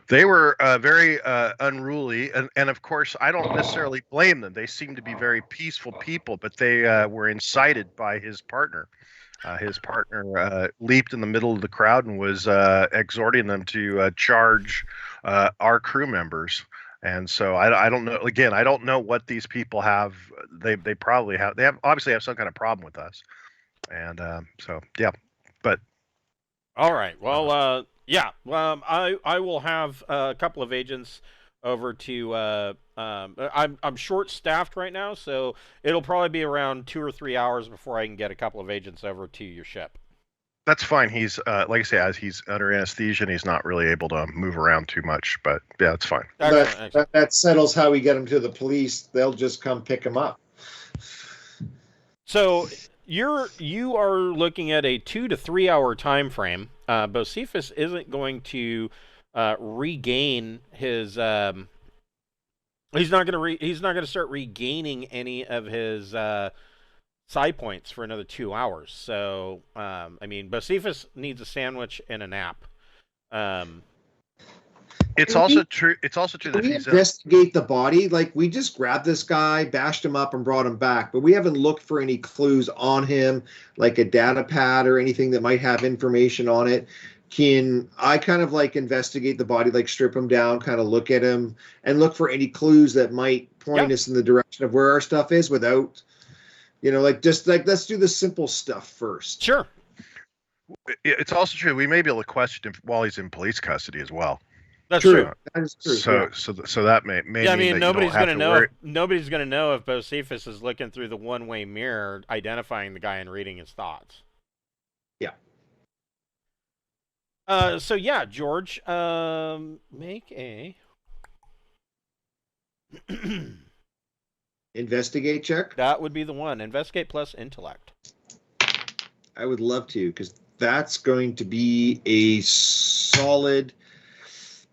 They were very unruly, and of course, I don't necessarily blame them. They seem to be very peaceful people, but they were incited by his partner. His partner leaped in the middle of the crowd and was exhorting them to charge our crew members. And so I don't know. Again, I don't know what these people have. They probably have. They obviously have some kind of problem with us. And so yeah, but all right. Well, yeah. I will have a couple of agents over to. I'm short staffed right now, so it'll probably be around 2 or 3 hours before I can get a couple of agents over to your ship. That's fine. He's like I say, as he's under anesthesia and he's not really able to move around too much. But yeah, it's fine. That settles how we get him to the police. They'll just come pick him up. So you are looking at a 2 to 3 hour time frame. Bocephus isn't going to regain his. He's not going to start regaining any of his psi points for another 2 hours. So Bocephus needs a sandwich and a nap. It's also true that we investigate the body. Like, we just grabbed this guy, bashed him up, and brought him back, but we haven't looked for any clues on him, like a data pad or anything that might have information on it. Can I kind of like investigate the body, like strip him down, kind of look at him, and look for any clues that might point us in the direction of where our stuff is without, let's do the simple stuff first. Sure. It's also true we may be able to question him while he's in police custody as well. That's true. That is true. So that may yeah, mean that nobody's going to know. Nobody's going to know if Bocephus is looking through the one-way mirror, identifying the guy and reading his thoughts. Yeah. So yeah, George, make a investigate check. That would be the one. Investigate plus intellect. I would love to, because that's going to be a solid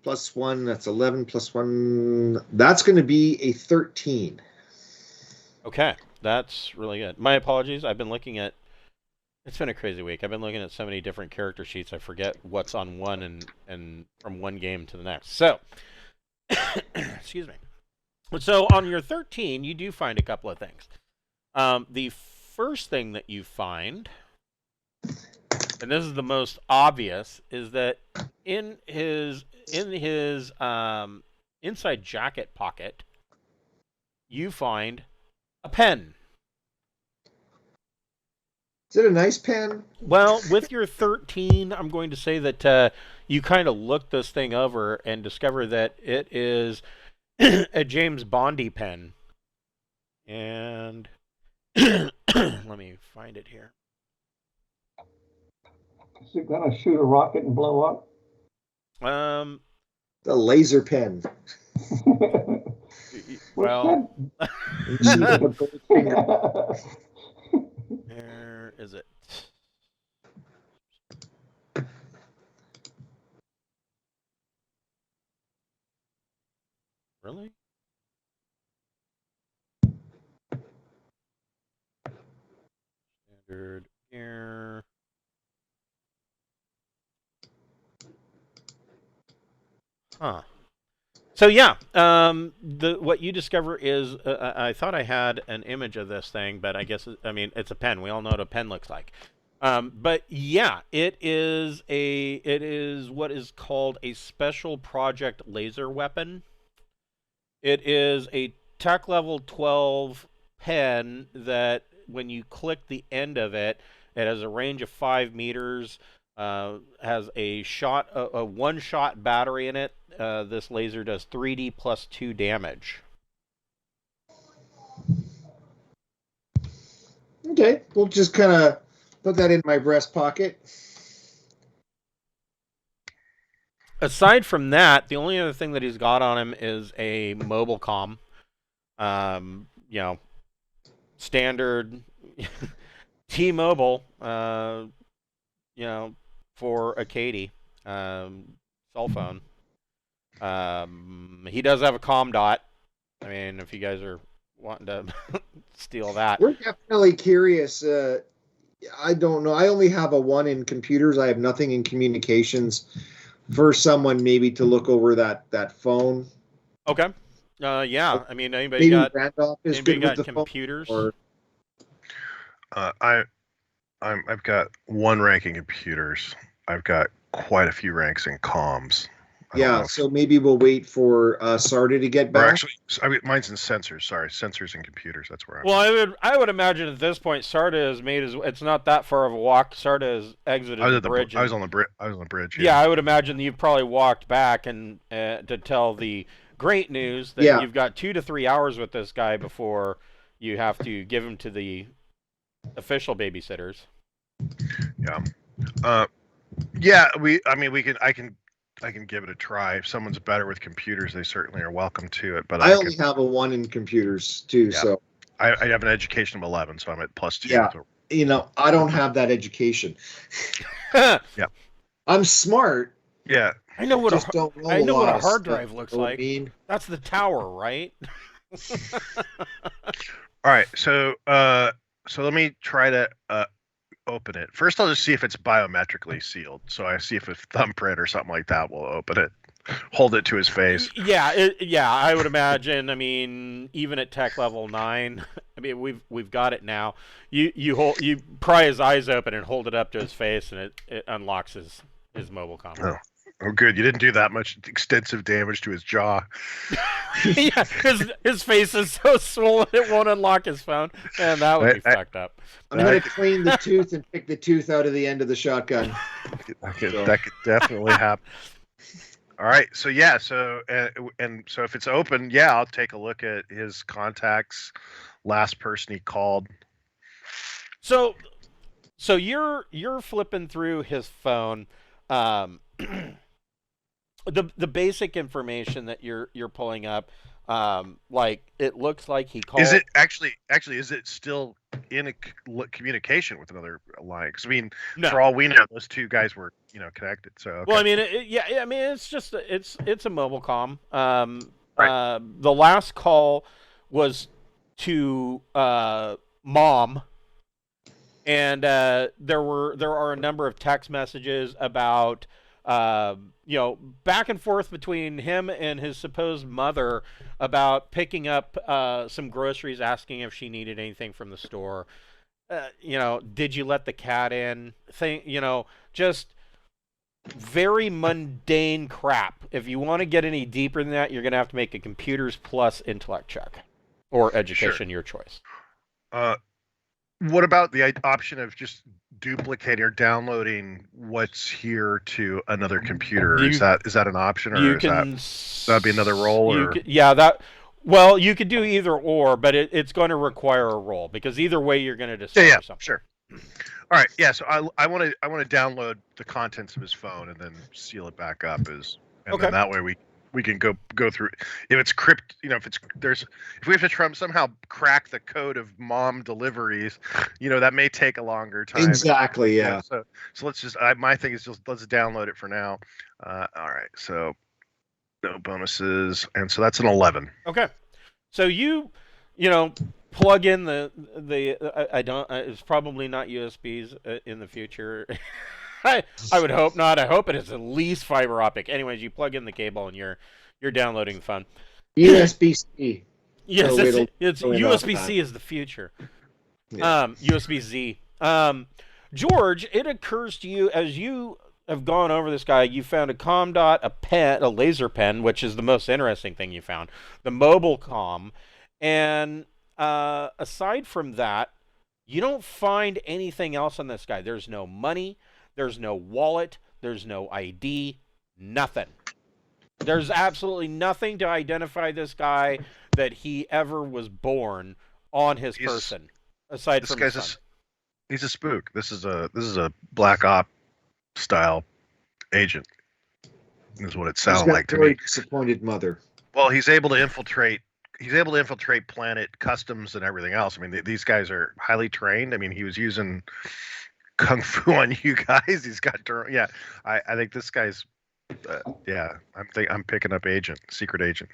+1. That's 11 +1. That's going to be a 13. Okay, that's really good. My apologies. I've been looking at. It's been a crazy week. I've been looking at so many different character sheets. I forget what's on one and from one game to the next. So, excuse me. So on your 13, you do find a couple of things. The first thing that you find, and this is the most obvious, is that in his inside jacket pocket, you find a pen. Is it a nice pen? Well, with your 13, I'm going to say that you kind of look this thing over and discover that it is a James Bondy pen. And let me find it here. Is it going to shoot a rocket and blow up? The laser pen. Well, where is it? Really? Standard here. Huh. So yeah, what you discover is I thought I had an image of this thing, but I guess it's a pen. We all know what a pen looks like. But yeah, it is what is called a special project laser weapon. It is a tech level 12 pen that when you click the end of it, it has a range of 5 meters. Has a one-shot battery in it. This laser does 3D plus 2 damage. Okay, we'll just kind of put that in my breast pocket. Aside from that, the only other thing that he's got on him is a mobile comm. Standard T-Mobile, for a Katie cell phone. He does have a comm dot. I mean, if you guys are wanting to steal that. We're definitely curious. I don't know. I only have a 1 in computers. I have nothing in communications. For someone maybe to look over that phone. Okay. Yeah. I mean, maybe Randolph is good with the computers? Phone, or... I've got 1 rank in computers. I've got quite a few ranks in comms. Yeah, so maybe we'll wait for Sarda to get back. Or actually, mine's in sensors. Sorry, sensors and computers. That's where I'm. Well, I would imagine at this point, Sarda has made it's not that far of a walk. Sarda has exited the bridge. I was on the bridge. Yeah, I would imagine that you've probably walked back and to tell the great news that you've got 2 to 3 hours with this guy before you have to give him to the official babysitters. Yeah. I can give it a try. If someone's better with computers, they certainly are welcome to it. But I only have a 1 in computers too, so I have an education of 11, so I'm at +2. Yeah, I don't have that education. Yeah, I'm smart. Yeah, I know what a hard drive looks like. Mean. That's the tower, right? All right, so let me try to open it. First, I'll just see if it's biometrically sealed. So I see if a thumbprint or something like that will open it. Hold it to his face. Yeah, I would imagine. I mean, even at tech level 9, I mean, we've got it now. You pry his eyes open and hold it up to his face, and it unlocks his mobile comm. Oh, good. You didn't do that much extensive damage to his jaw. Yeah, his face is so swollen it won't unlock his phone, and that would be fucked up. I'm going to clean the tooth and pick the tooth out of the end of the shotgun. That could definitely happen. All right, so yeah, so if it's open, I'll take a look at his contacts, last person he called. So you're flipping through his phone. The basic information that you're pulling up, like it looks like he called. Is it actually? Is it still in a communication with another line? Because I mean, for all we know, those 2 guys were connected. So okay. Well, I mean, it's just it's a mobile comm. Right. The last call was to mom, and there are a number of text messages about. Back and forth between him and his supposed mother about picking up some groceries, asking if she needed anything from the store. Did you let the cat in? Just very mundane crap. If you want to get any deeper than that, you're going to have to make a computers plus intellect check or education, your choice. What about the option of just duplicating or downloading what's here to another computer? Is that an option, or that'd be another roll? You could do either or, but it's going to require a roll because either way you're going to discover something. Sure. All right, yeah. So I want to download the contents of his phone and then seal it back up then that way we can go through. If it's if we have to somehow crack the code of mom deliveries, that may take a longer time. Exactly. Yeah. So let's just. My thing is just let's download it for now. All right. So No bonuses, and so that's an 11. Okay, so you plug in the I don't. It's probably not USBs in the future. I would hope not. I hope it is at least fiber optic. Anyways, you plug in the cable and you're downloading fun. USB-C. Yes, So it's really USB-C is the future. Yeah. USB-Z. George, it occurs to you as you have gone over this guy, you found a comm dot, a pen, a laser pen, which is the most interesting thing you found, the mobile comm, and aside from that, you don't find anything else on this guy. There's no money, there's no wallet, there's no ID, nothing. There's absolutely nothing to identify this guy that he ever was born on his person, aside from his son. He's a spook. This is a Black Op style agent. Is what it sounded like to me. Disappointed mother. Well, he's able to infiltrate. He's able to infiltrate planet customs and everything else. I mean, these guys are highly trained. I mean, he was using kung fu on you guys. He's got, yeah. I think this guy's, yeah. I'm picking up secret agent.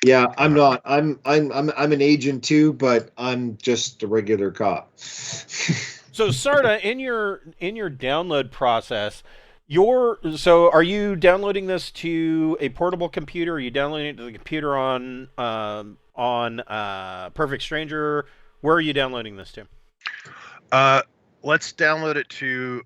Yeah, I'm not. I'm an agent too, but I'm just a regular cop. So Sarda, in your download process, are you downloading this to a portable computer? Are you downloading it to the computer on Perfect Stranger? Where are you downloading this to? Let's download it to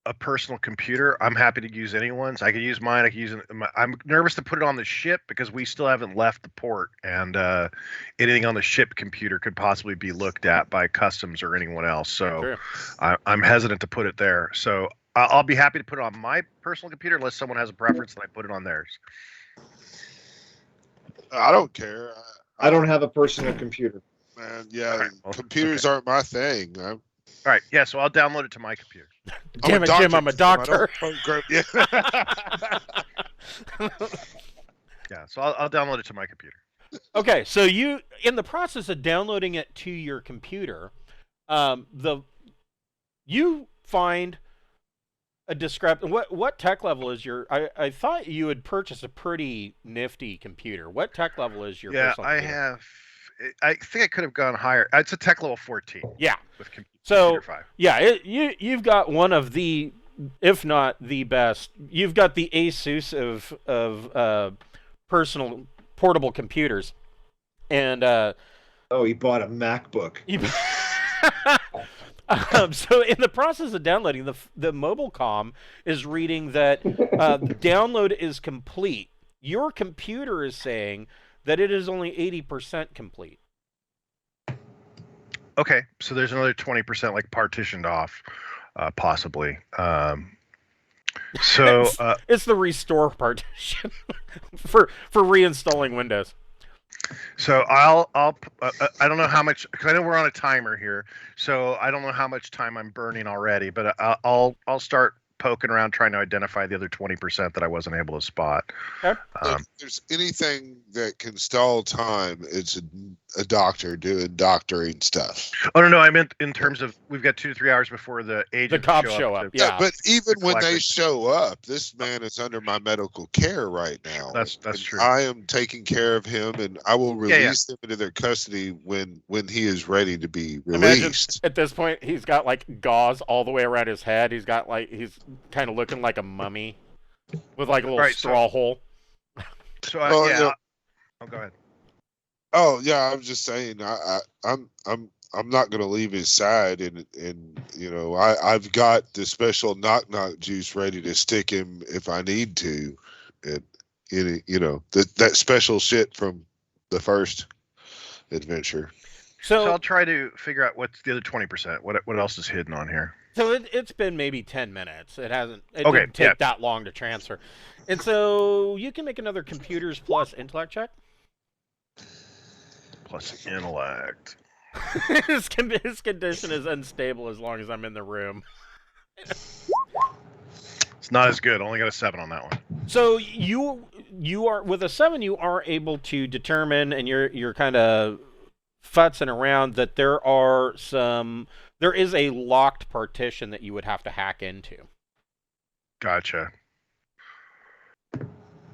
a personal computer. I'm happy to use anyone's. I could use mine. I could use it. I'm nervous to put it on the ship because we still haven't left the port, and anything on the ship computer could possibly be looked at by customs or anyone else. So Sure. I'm hesitant to put it there. So I'll be happy to put it on my personal computer unless someone has a preference and I put it on theirs. I don't care. I don't have a personal computer. Man, yeah, Right, well, computers aren't my thing. All right, yeah, so I'll download it to my computer. Damn it, Jim, I'm a doctor. Yeah. Yeah, so I'll download it to my computer. Okay, so you, in the process of downloading it to your computer, you find a what tech level is your? I thought you had purchased a pretty nifty computer. What tech level is your? personal computer? I think I could have gone higher. It's a tech level 14. Yeah. With computer So 5. yeah, you've got one of the, if not the best. You've got the Asus of personal portable computers, and Oh, he bought a MacBook. So in the process of downloading, the mobile comm is reading that the download is complete. Your computer is saying that it is only 80% complete. Okay, so there's another 20% like partitioned off, possibly. So it's the restore partition for reinstalling Windows. So I don't know how much, because I know we're on a timer here, so I don't know how much time I'm burning already, but I'll start poking around trying to identify the other 20% that I wasn't able to spot. Okay. If there's anything that can stall time, it's a doctor doing doctoring stuff. Oh no, I meant in terms of we've got 2 to 3 hours before the agents cops show up. Yeah, but even when they collectors. show up, this man is under my medical care right now. That's And true. I am taking care of him, and I will release him into their custody when he is ready to be Imagine released. at this point he's got like gauze all the way around his head. He's got he's kind of looking like a mummy with like a little straw hole. So Well, yeah. you know- Oh, go ahead. Oh yeah, I'm just saying. I'm not going to leave his side, and I've got the special knock juice ready to stick him if I need to, and that special shit from the first adventure. So I'll try to figure out what's the other 20%. What else is hidden on here? So it's been maybe 10 minutes. It Okay, didn't take that long to transfer. And so you can make another computers plus intellect check. Plus intellect. His condition is unstable as long as I'm in the room. It's not as good. Only got a 7 on that one. So you are with a 7, you are able to determine, and you're kind of futzing around that there is a locked partition that you would have to hack into. Gotcha.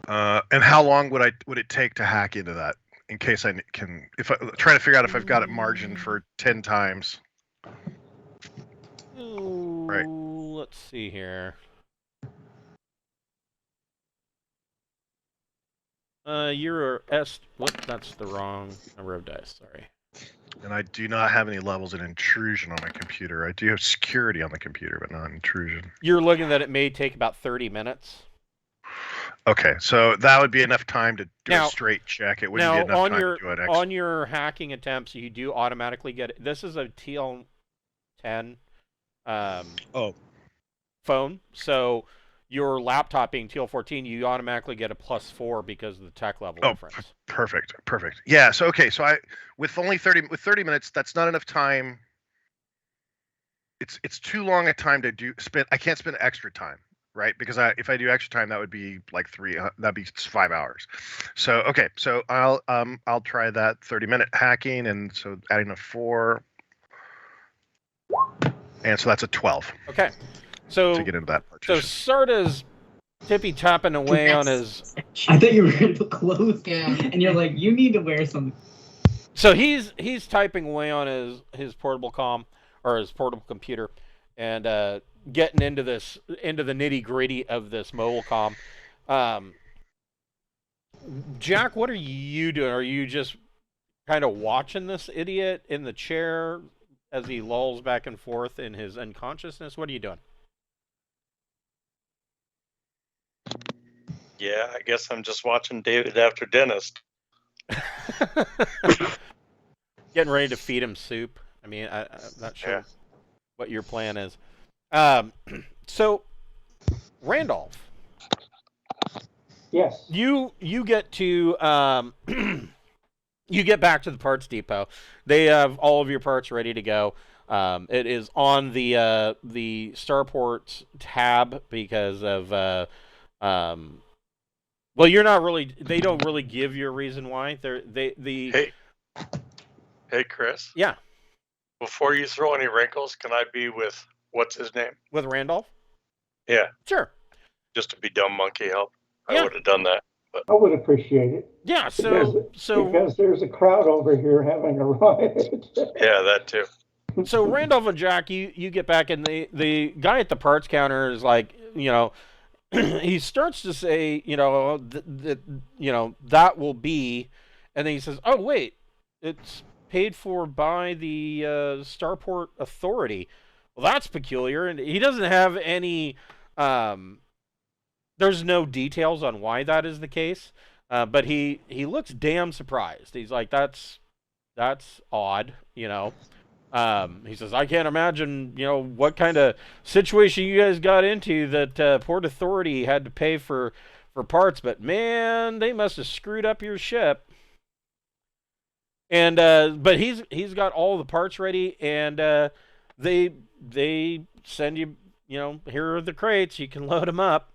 And how long would it take to hack into that? In case I can, if I trying to figure out if I've got it margined for 10 times. Right. Let's see here. What? That's the wrong number of dice. Sorry. And I do not have any levels in intrusion on my computer. I do have security on the computer, but not intrusion. You're looking that it may take about 30 minutes. Okay, so that would be enough time to do a straight check. It wouldn't be enough time to do an extra. On your hacking attempts, you do automatically get it. This is a TL10 phone, so your laptop being TL14, you automatically get a +4 because of the tech level difference. Perfect. Yeah. So okay. So with 30 minutes, that's not enough time. It's too long a time to spend. I can't spend extra time, right? Because if I do extra time, that would be like that'd be 5 hours. So okay. So I'll try that 30-minute hacking, and so adding a 4, and so that's a 12. Okay. So to get into that partition. So Sarda's tippy tapping away on his. I thought you were going to close, and you're like, you need to wear something. So he's typing away on his portable comm or his portable computer, and getting into the nitty gritty of this mobile comm. Jack, what are you doing? Are you just kind of watching this idiot in the chair as he lolls back and forth in his unconsciousness? What are you doing? Yeah, I guess I'm just watching David after dentist. Getting ready to feed him soup. I mean, I'm not sure what your plan is. So, Randolph. Yes. You get to you get back to the parts depot. They have all of your parts ready to go. It is on the Starport tab because of well, you're not really. They don't really give you a reason why. Hey, Chris. Yeah. Before you throw any wrinkles, can I be with what's his name? With Randolph? Yeah. Sure. Just to be dumb monkey help. I would have done that. But I would appreciate it. Yeah. Because there's a crowd over here having a riot. Yeah, that too. So Randolph and Jack, you get back, and the guy at the parts counter is like, he starts to say, that will be, and then he says, oh wait, it's paid for by the Starport Authority. Well, that's peculiar, and he doesn't have any. There's no details on why that is the case, but he looks damn surprised. He's like, that's odd, He says, I can't imagine, what kind of situation you guys got into that Port Authority had to pay for parts, but man, they must have screwed up your ship. And but he's got all the parts ready, and they send you, here are the crates, you can load them up.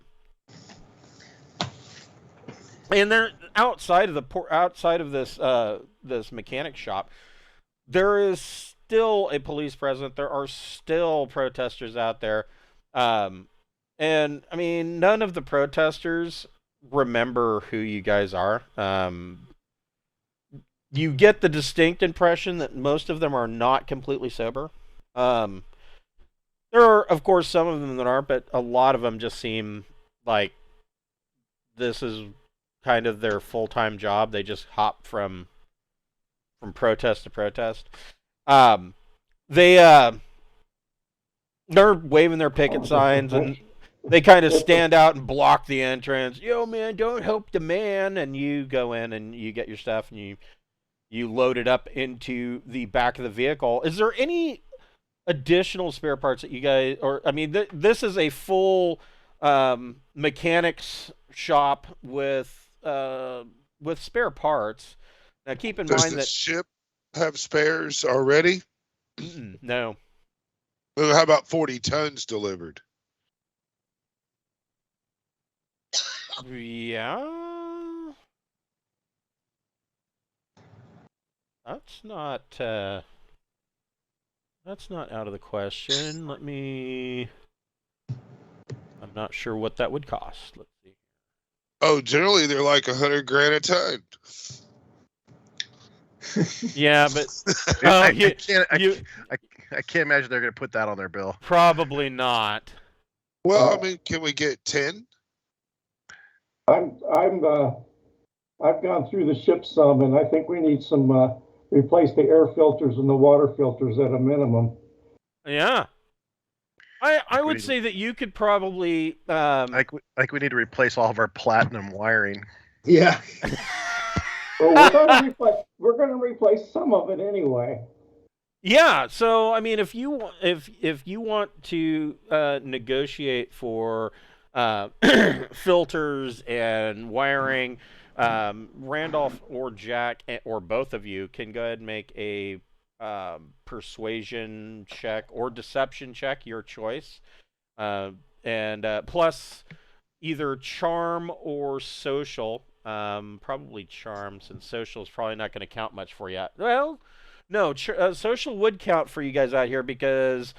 And they're outside of this mechanic shop. There is still a police present. There are still protesters out there. And I mean, none of the protesters remember who you guys are. You get the distinct impression that most of them are not completely sober. There are, of course, some of them that aren't, but a lot of them just seem like this is kind of their full-time job. They just hop from protest to protest. They're waving their picket signs, and they kind of stand out and block the entrance. Yo, man, don't help the man. And you go in and you get your stuff, and you load it up into the back of the vehicle. Is there any additional spare parts that you guys, this is a full mechanics shop with spare parts. Now, keep in mind that does the ship have spares already? No. Well, how about 40 tons delivered? Yeah. That's not out of the question. I'm not sure what that would cost. Let's see. Oh, generally they're like $100,000 a ton. Yeah, but I you can't imagine they're going to put that on their bill. probably not. Well, I mean, can we get 10? I've gone through the ship some, and I think we need some replace the air filters and the water filters at a minimum. Yeah. I would say that you could probably Like we need to replace all of our platinum wiring. Yeah. Well, we're going to replace some of it anyway. Yeah, so I mean, if you want to negotiate for filters and wiring, Randolph or Jack or both of you can go ahead and make a persuasion check or deception check, your choice, and plus either charm or social. Probably charm, since social is probably not going to count much for you. Well, no, social would count for you guys out here because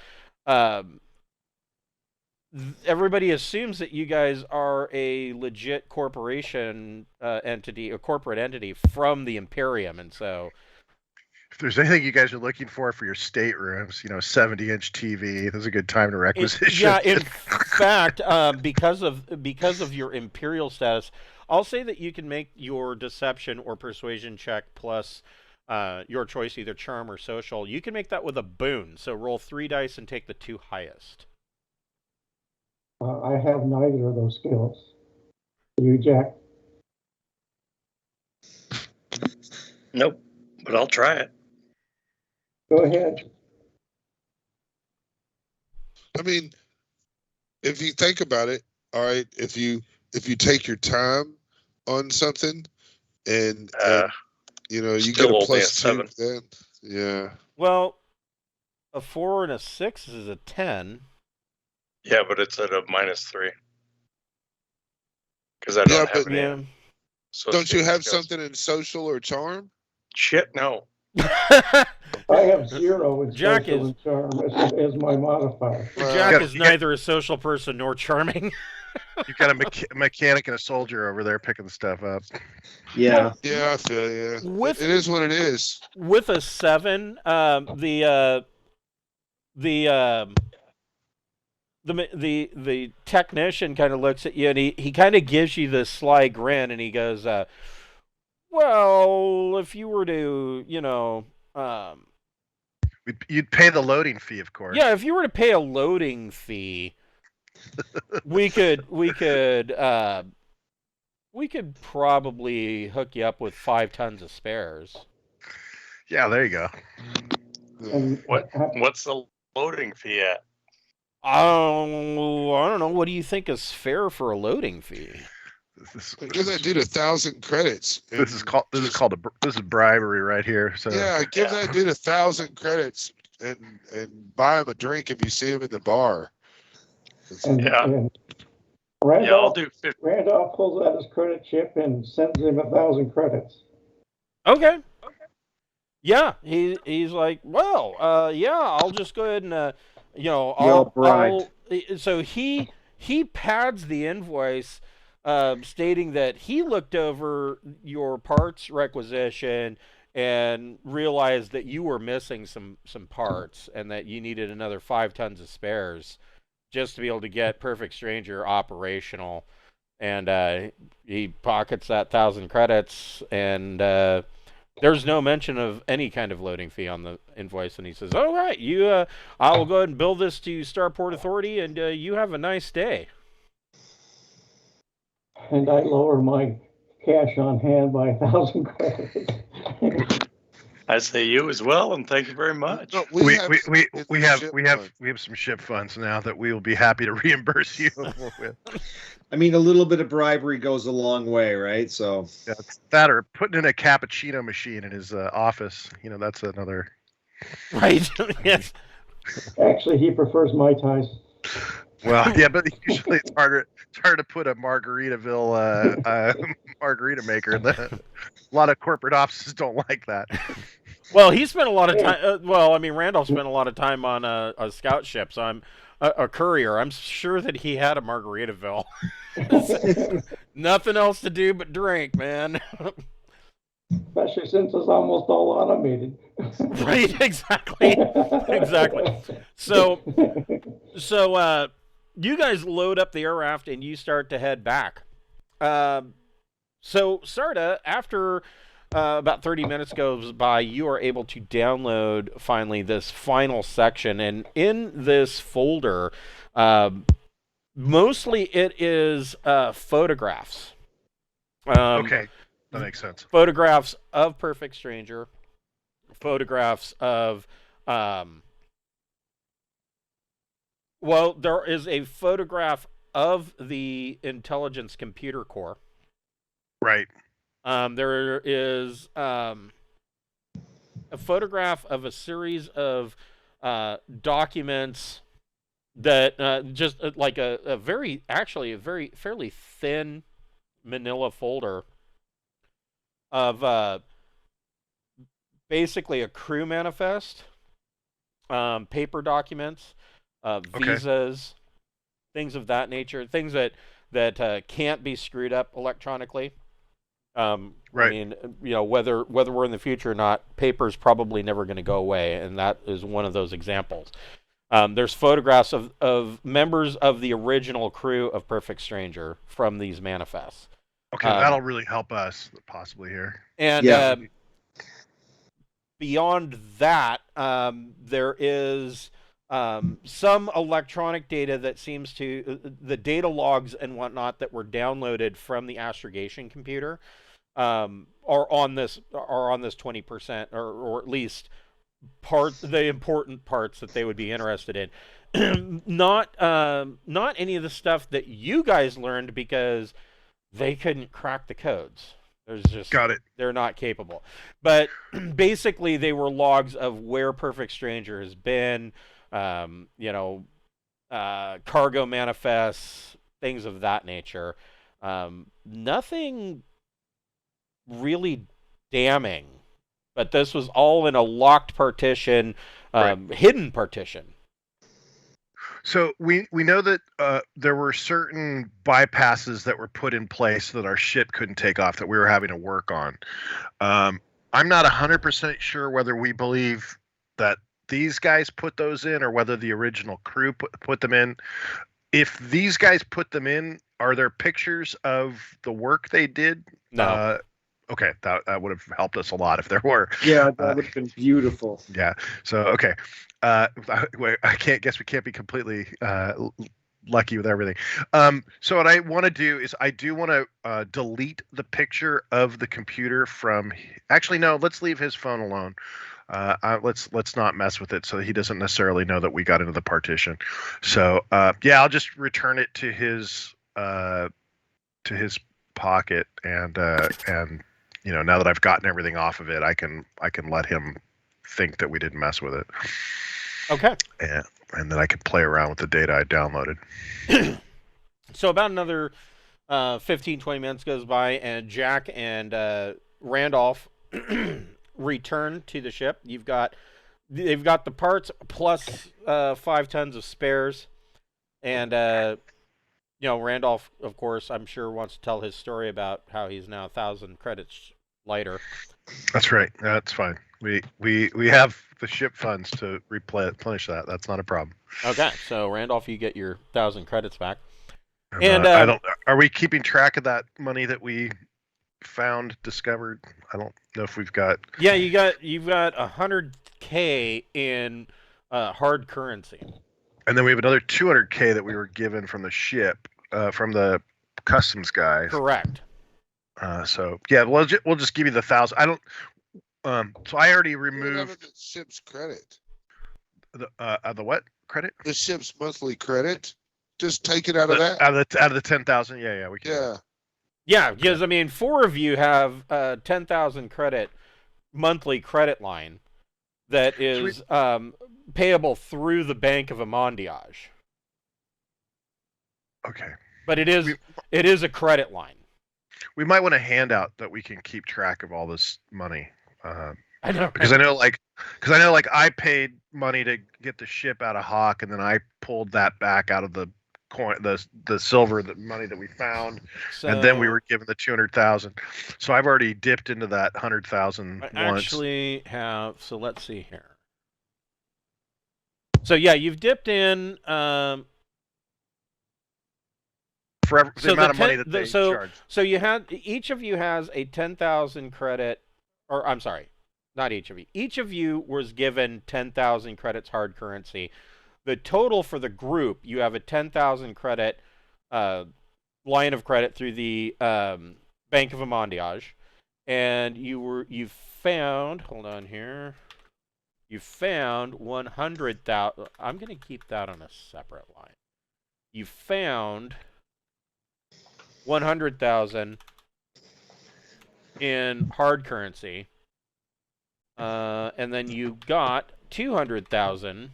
everybody assumes that you guys are a legit corporation entity, a corporate entity from the Imperium, and so If there's anything you guys are looking for your staterooms, 70-inch TV, there's a good time to requisition. Yeah, in fact, because of your Imperial status, I'll say that you can make your deception or persuasion check plus your choice, either charm or social. You can make that with a boon. So roll 3 dice and take the 2 highest. I have neither of those skills. You, Jack? Nope, but I'll try it. Go ahead. I mean, if you think about it, all right, if you take your time on something and you get a plus 2 then, yeah. Well, a 4 and a 6 is a 10. Yeah, but it's at a -3. Because I don't have any. Don't you have something in social or charm? Shit, no. I have 0 in Jack social and charm as my modifier. Jack is neither a social person nor charming. You've got a mechanic and a soldier over there picking the stuff up. Yeah. Yeah, I feel you. With- it is what it is. With a 7, the technician kind of looks at you and he kind of gives you this sly grin and he goes, well, if you were to, You'd pay the loading fee, of course. yeah, if you were to pay a loading fee, we could probably hook you up with 5 tons of spares. Yeah, there you go. And What's the loading fee at? I don't know. What do you think is fair for a loading fee? Give that dude 1,000 credits. This is bribery right here. So yeah, give that dude 1,000 credits and buy him a drink if you see him in the bar. and I'll do 50. Randolph pulls out his credit chip and sends him 1,000 credits. Okay. Yeah, he's like, well, yeah, I'll just go ahead and so he pads the invoice, stating that he looked over your parts requisition and realized that you were missing some parts and that you needed another 5 tons of spares just to be able to get Perfect Stranger operational. And he pockets that 1,000 credits, and there's no mention of any kind of loading fee on the invoice. And he says, all right, I will go ahead and bill this to Starport Authority, and you have a nice day. And I lower my cash on hand by 1,000 credits. I say you as well, and thank you very much. No, we have some ship funds now that we will be happy to reimburse you with. I mean, a little bit of bribery goes a long way, right? So Yeah, it's that or putting in a cappuccino machine in his office. That's another. Right. Yes. Actually, he prefers Mai Tais. Well, yeah, but usually it's harder to put a Margaritaville margarita maker. A lot of corporate offices don't like that. Well, he spent a lot of time. Randolph spent a lot of time on a scout ship, so I'm a courier. I'm sure that he had a Margaritaville. Nothing else to do but drink, man. Especially since it's almost all automated. Right, exactly. So you guys load up the air raft and you start to head back. So Sarda, after about 30 minutes goes by, you are able to download finally this final section, and in this folder, mostly it is photographs. Okay, that makes sense. Photographs of Perfect Stranger, photographs of well, there is a photograph of the intelligence computer core. Right. There is a photograph of a series of documents that just like a very fairly thin manila folder of basically a crew manifest, paper documents, visas, things of that nature, things that can't be screwed up electronically. Right. I mean, whether we're in the future or not, paper is probably never going to go away, and that is one of those examples. There's photographs of members of the original crew of Perfect Stranger from these manifests. Okay, that'll really help us possibly here. And beyond that, there is some electronic data that seems to the data logs and whatnot that were downloaded from the Astrogation computer are on this 20%, or at least the important parts that they would be interested in. Not any of the stuff that you guys learned, because they couldn't crack the codes. There's just got it. They're not capable. But basically, they were logs of where Perfect Stranger has been. Cargo manifests, things of that nature. Nothing really damning, but this was all in a locked partition, hidden partition. So we know that there were certain bypasses that were put in place so that our ship couldn't take off, that we were having to work on. I'm not 100% sure whether we believe that these guys put those in or whether the original crew put them in. If these guys put them in, are there pictures of the work they did? No. Okay, that would have helped us a lot if there were. Yeah, that would have been beautiful. Yeah. So okay, I guess we can't be completely lucky with everything. So what I want to do is I do want to delete the picture of the computer from. Actually, no. Let's leave his phone alone. Let's not mess with it so he doesn't necessarily know that we got into the partition. So yeah, I'll just return it to his pocket, and now that I've gotten everything off of it, I can let him think that we didn't mess with it. Okay. And then I can play around with the data I downloaded. So about another 15-20 minutes goes by, and Jack and Randolph return to the ship. They've got the parts plus 5 tons of spares, and Randolph, of course, I'm sure wants to tell his story about how he's now 1,000 credits lighter. That's right. That's fine. We have the ship funds to replenish that. That's not a problem. Okay, so Randolph, you get your 1,000 credits back. And I don't. Are we keeping track of that money that we discovered? I don't know if we've got. Yeah, you've got $100K in hard currency. And then we have another $200K that we were given from the ship, from the customs guys. Correct. So yeah, we'll just give you the 1,000. I don't. So I already removed the ship's credit. The what credit? The ship's monthly credit. Just take it out of that. Out of the 10,000. Yeah, we can. Yeah. Yeah, because I mean, 4 of you have a 10,000 credit monthly credit line that is payable through the Bank of Amondiage. Okay. But it is a credit line. We might want a handout that we can keep track of all this money. I know, because I know I paid money to get the ship out of Hawk, and then I pulled that back out of the coin, the silver, the money that we found, So, and then we were given the 200,000. So I've already dipped into that 100,000 I once. actually have. So let's see here. So yeah, you've dipped in. For the So amount of money 10 that they so charge. so you had each of you has a 10,000 credit, or I'm sorry, not each of you. Each of you was given 10,000 credits hard currency. The total for the group, you have a 10,000 credit line of credit through the Bank of Amondiage, and you found. Hold on here. You found 100,000. I'm going to keep that on a separate line. You found 100,000 in hard currency, and then you got 200,000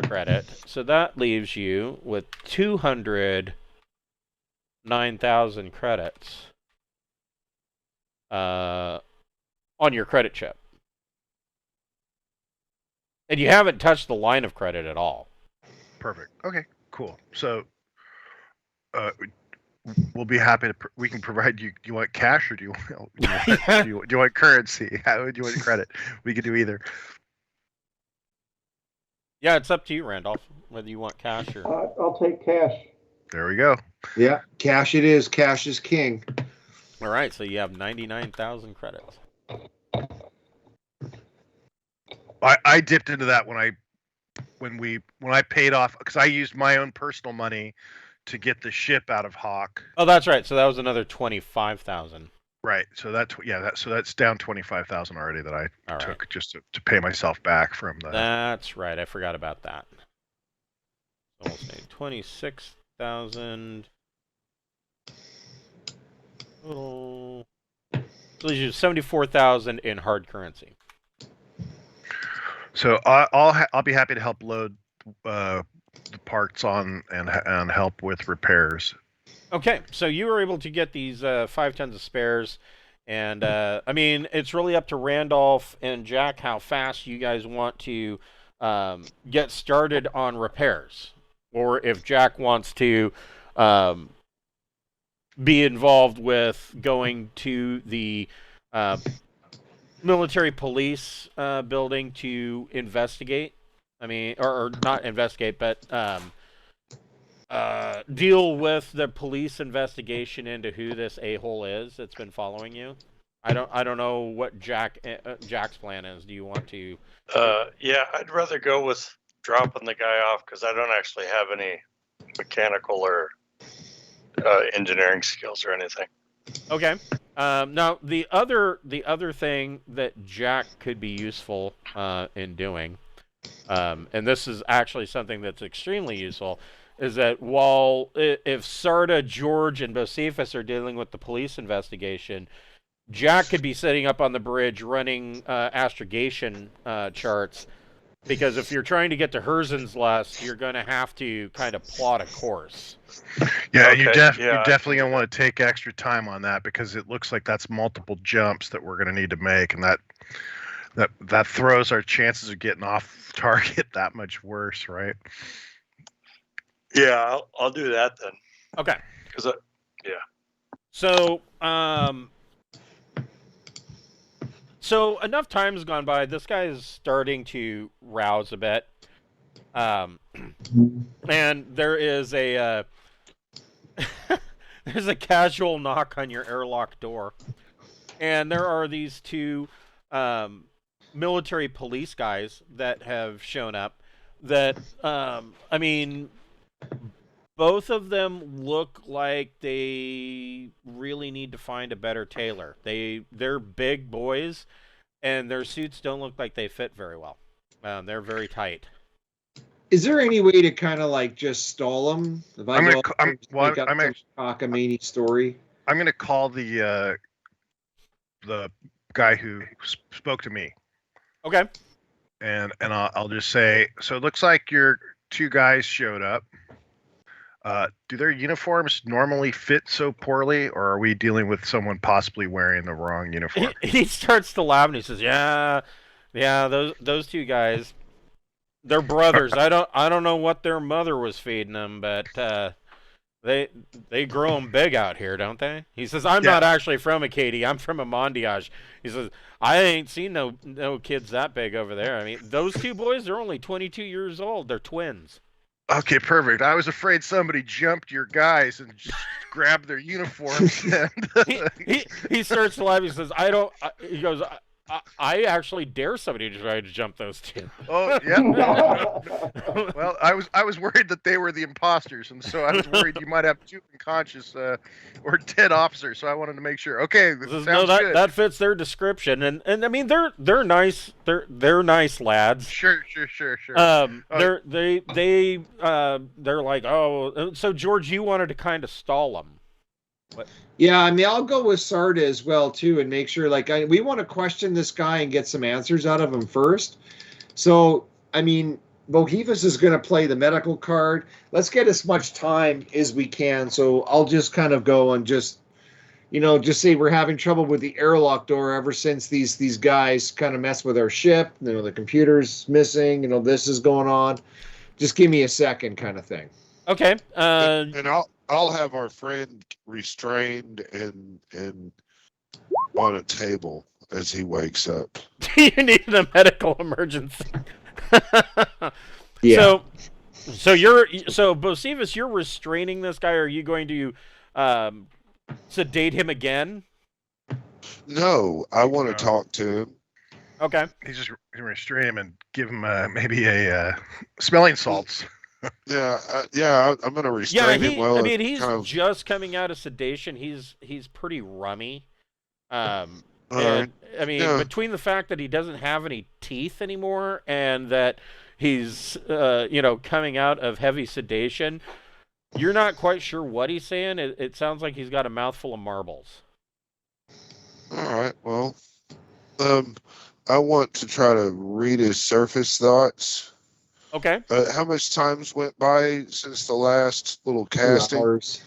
credit. So that leaves you with 209,000 credits on your credit chip. And you haven't touched the line of credit at all. Perfect. Okay, cool. So we'll be happy to. We can provide you. Do you want cash or do you want currency? How do you want credit? We could do either. Yeah, it's up to you, Randolph, whether you want cash or. I'll take cash. There we go. Yeah, cash it is. Cash is king. All right, so you have 99,000 credits. I dipped into that when I paid off, because I used my own personal money to get the ship out of Hawk. Oh, that's right. So that was another 25,000. Right. So that's down 25,000 already that I All took right. just to pay myself back from the. That's right. I forgot about that. So we'll say 26,000 total. So you have 74,000 in hard currency. So I'll be happy to help load the parts on and help with repairs. Okay, so you were able to get these 5 tons of spares, and I mean, it's really up to Randolph and Jack how fast you guys want to get started on repairs, or if Jack wants to be involved with going to the military police building to investigate. I mean, or not investigate, but deal with the police investigation into who this a-hole is that's been following you. I don't know what Jack's plan is. Do you want to? Yeah, I'd rather go with dropping the guy off because I don't actually have any mechanical or engineering skills or anything. Okay. Now the other thing that Jack could be useful in doing, and this is actually something that's extremely useful, is that while if Sarda, George, and Bocephus are dealing with the police investigation, Jack could be sitting up on the bridge running astrogation charts, because if you're trying to get to Herzen's Lust, you're going to have to kind of plot a course. Yeah, Okay, you're yeah. definitely going to want to take extra time on that, because it looks like that's multiple jumps that we're going to need to make, and that throws our chances of getting off target that much worse, right? Yeah, I'll do that then. Okay. Because So enough time has gone by. This guy is starting to rouse a bit, and there is a there's a casual knock on your airlock door, and there are these 2 military police guys that have shown up. That I mean, both of them look like they really need to find a better tailor. They're big boys, and their suits don't look like they fit very well. They're very tight. Is there any way to kind of like just stall them? If I'm go gonna- up and make up some cockamamie story. I'm going to call the guy who spoke to me, Okay. and I'll just say, so it looks like your 2 guys showed up. Do their uniforms normally fit so poorly, or are we dealing with someone possibly wearing the wrong uniform? He starts to laugh and he says, "Yeah, those 2 guys. They're brothers. I don't know what their mother was feeding them, but they grow them big out here, don't they? He says, I'm not actually from Acadie. I'm from Amondiage. He says, I ain't seen no kids that big over there. I mean, those two boys, they're only 22 years old. They're twins. Okay, perfect. I was afraid somebody jumped your guys and just grabbed their uniforms. And he starts to laugh. He says, he goes, I actually dare somebody to try to jump those two. Oh yeah. Well, I was worried that they were the imposters, and so I was worried you might have two unconscious or dead officers. So I wanted to make sure. Okay, sounds good. That fits their description, and I mean they're nice. They're nice lads. Sure. They're like, oh, so George, you wanted to kind of stall them. What? Yeah, I mean, I'll go with Sarda as well, too, and make sure, we want to question this guy and get some answers out of him first. So, I mean, Bohivas is going to play the medical card. Let's get as much time as we can. So I'll just kind of go and just say we're having trouble with the airlock door ever since these guys kind of mess with our ship. The computer's missing. This is going on. Just give me a second kind of thing. Okay. And I'll have our friend restrained and on a table as he wakes up. You need a medical emergency. Yeah. So Bocephus, you're restraining this guy. Are you going to sedate him again? No, I want to talk to him. Okay. He's just going to restrain him and give him maybe a smelling salts. Yeah, I'm going to restrain him. Well, I mean, he's just coming out of sedation. He's pretty rummy. And, I mean, between the fact that he doesn't have any teeth anymore and that he's, coming out of heavy sedation, you're not quite sure what he's saying. It sounds like he's got a mouthful of marbles. All right, well, I want to try to read his surface thoughts. Okay. How much time's went by since the last little casting? 2 hours.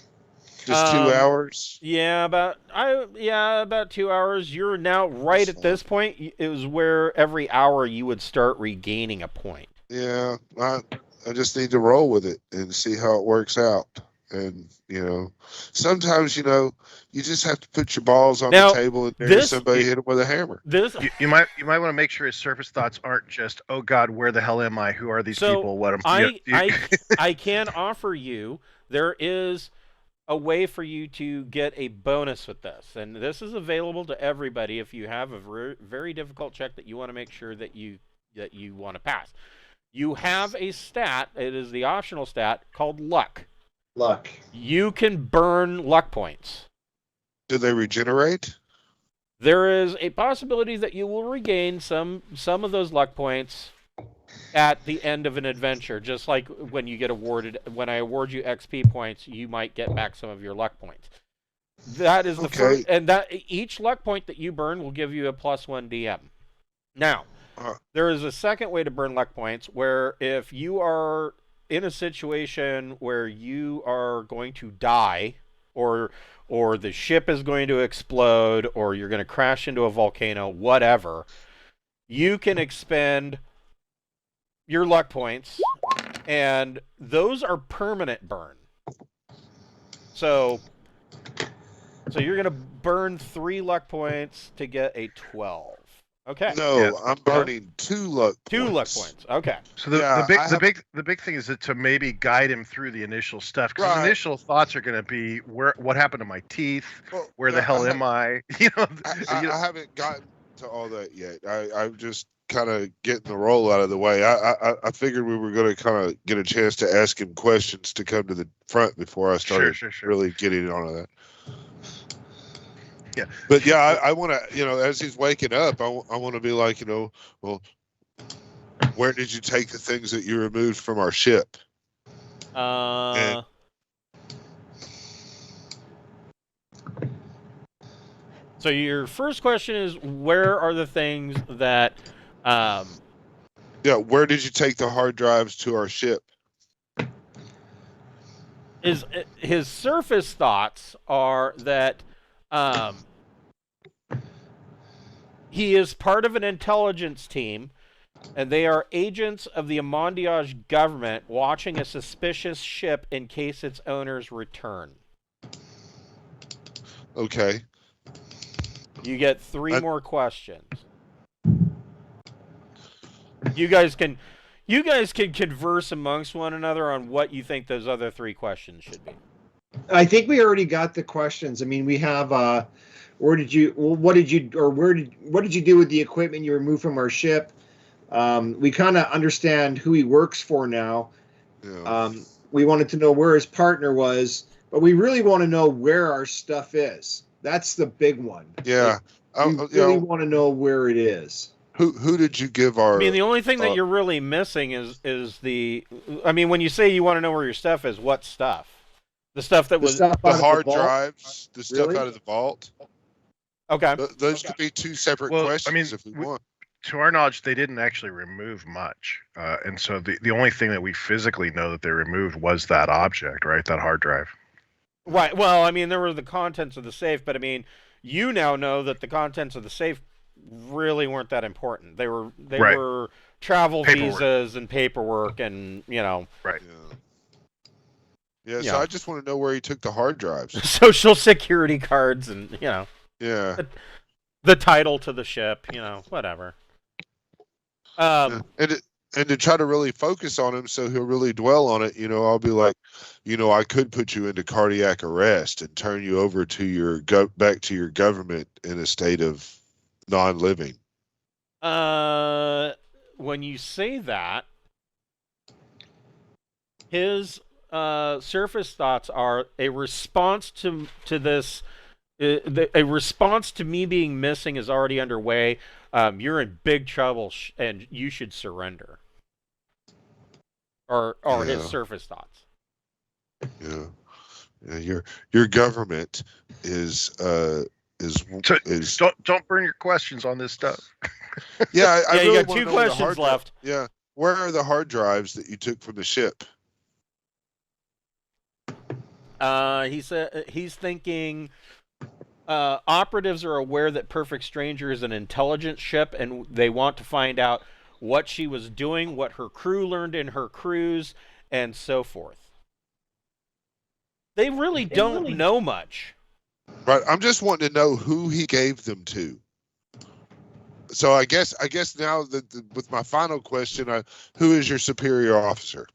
Just 2 hours? Yeah, about 2 hours. You're now right at this point. It was where every hour you would start regaining a point. Yeah, I just need to roll with it and see how it works out. And, sometimes, you just have to put your balls on the table and dare somebody hit him with a hammer. You might want to make sure his surface thoughts aren't just, oh God, where the hell am I? Who are these people? What am I can offer you, there is a way for you to get a bonus with this. And this is available to everybody if you have a very difficult check that you want to make sure that you want to pass. You have a stat, it is the optional stat, called luck. Luck. You can burn luck points. Do they regenerate? There is a possibility that you will regain some of those luck points at the end of an adventure. Just like when you get awarded, when I award you XP points, you might get back some of your luck points. That is the first, and that each luck point that you burn will give you a +1 DM. Now, there is a second way to burn luck points where if you are in a situation where you are going to die or the ship is going to explode or you're going to crash into a volcano, whatever, you can expend your luck points and those are permanent burn. So you're going to burn 3 luck points to get a 12. Okay. No, I'm burning 2 luck points. 2 luck points. Okay. So the big thing is to maybe guide him through the initial stuff, because his initial thoughts are going to be what happened to my teeth? Where the hell am I? I haven't gotten to all that yet. I'm just kind of getting the roll out of the way. I figured we were going to kind of get a chance to ask him questions to come to the front before I started really getting onto that. Yeah, but yeah, I want to, as he's waking up, I want to be like, well, where did you take the things that you removed from our ship? So your first question is, where are the things that? Yeah, where did you take the hard drives to our ship? His surface thoughts are that. He is part of an intelligence team, And they are agents of the Amandiage government watching a suspicious ship in case its owners return. Okay. You get 3 more questions. You guys can converse amongst one another on what you think those other 3 questions should be. I think we already got the questions. I mean, we have what did you do with the equipment you removed from our ship? We kind of understand who he works for now. Yeah. We wanted to know where his partner was, but we really want to know where our stuff is. That's the big one. Yeah. We really want to know where it is. Who did you give our? I mean, the only thing that you're really missing is the. I mean, when you say you want to know where your stuff is, what stuff? The stuff that was stuff the out of hard vault? drives, the stuff Really? out of the vault. okay. Those could be 2 separate Well, I questions mean, if we want. To our knowledge, they didn't actually remove much, and so the only thing that we physically know that they removed was that object, right? That hard drive. Right. Well, I mean, there were the contents of the safe, but I mean, you now know that the contents of the safe really weren't that important. They were Right. were travel Paperwork. visas and paperwork, and Right. Yeah. Yeah. So I just want to know where he took the hard drives. social security cards, and Yeah. the title to the ship, whatever. Yeah. And to try to really focus on him so he'll really dwell on it, I'll be like, I could put you into cardiac arrest and turn you over to back to your government in a state of non-living. When you say that, his surface thoughts are a response to this. A response to me being missing is already underway. You're in big trouble, and you should surrender. Or his Yeah. surface thoughts. Yeah. Your government is So, don't burn your questions on this stuff. yeah. I Yeah, you really got wanna 2 know where the questions hard drive- left. Yeah. Where are the hard drives that you took from the ship? He's thinking operatives are aware that Perfect Stranger is an intelligent ship, and they want to find out what she was doing, what her crew learned in her cruise, and so forth. They really don't know much. Right. I'm just wanting to know who he gave them to. So I guess now with my final question, who is your superior officer?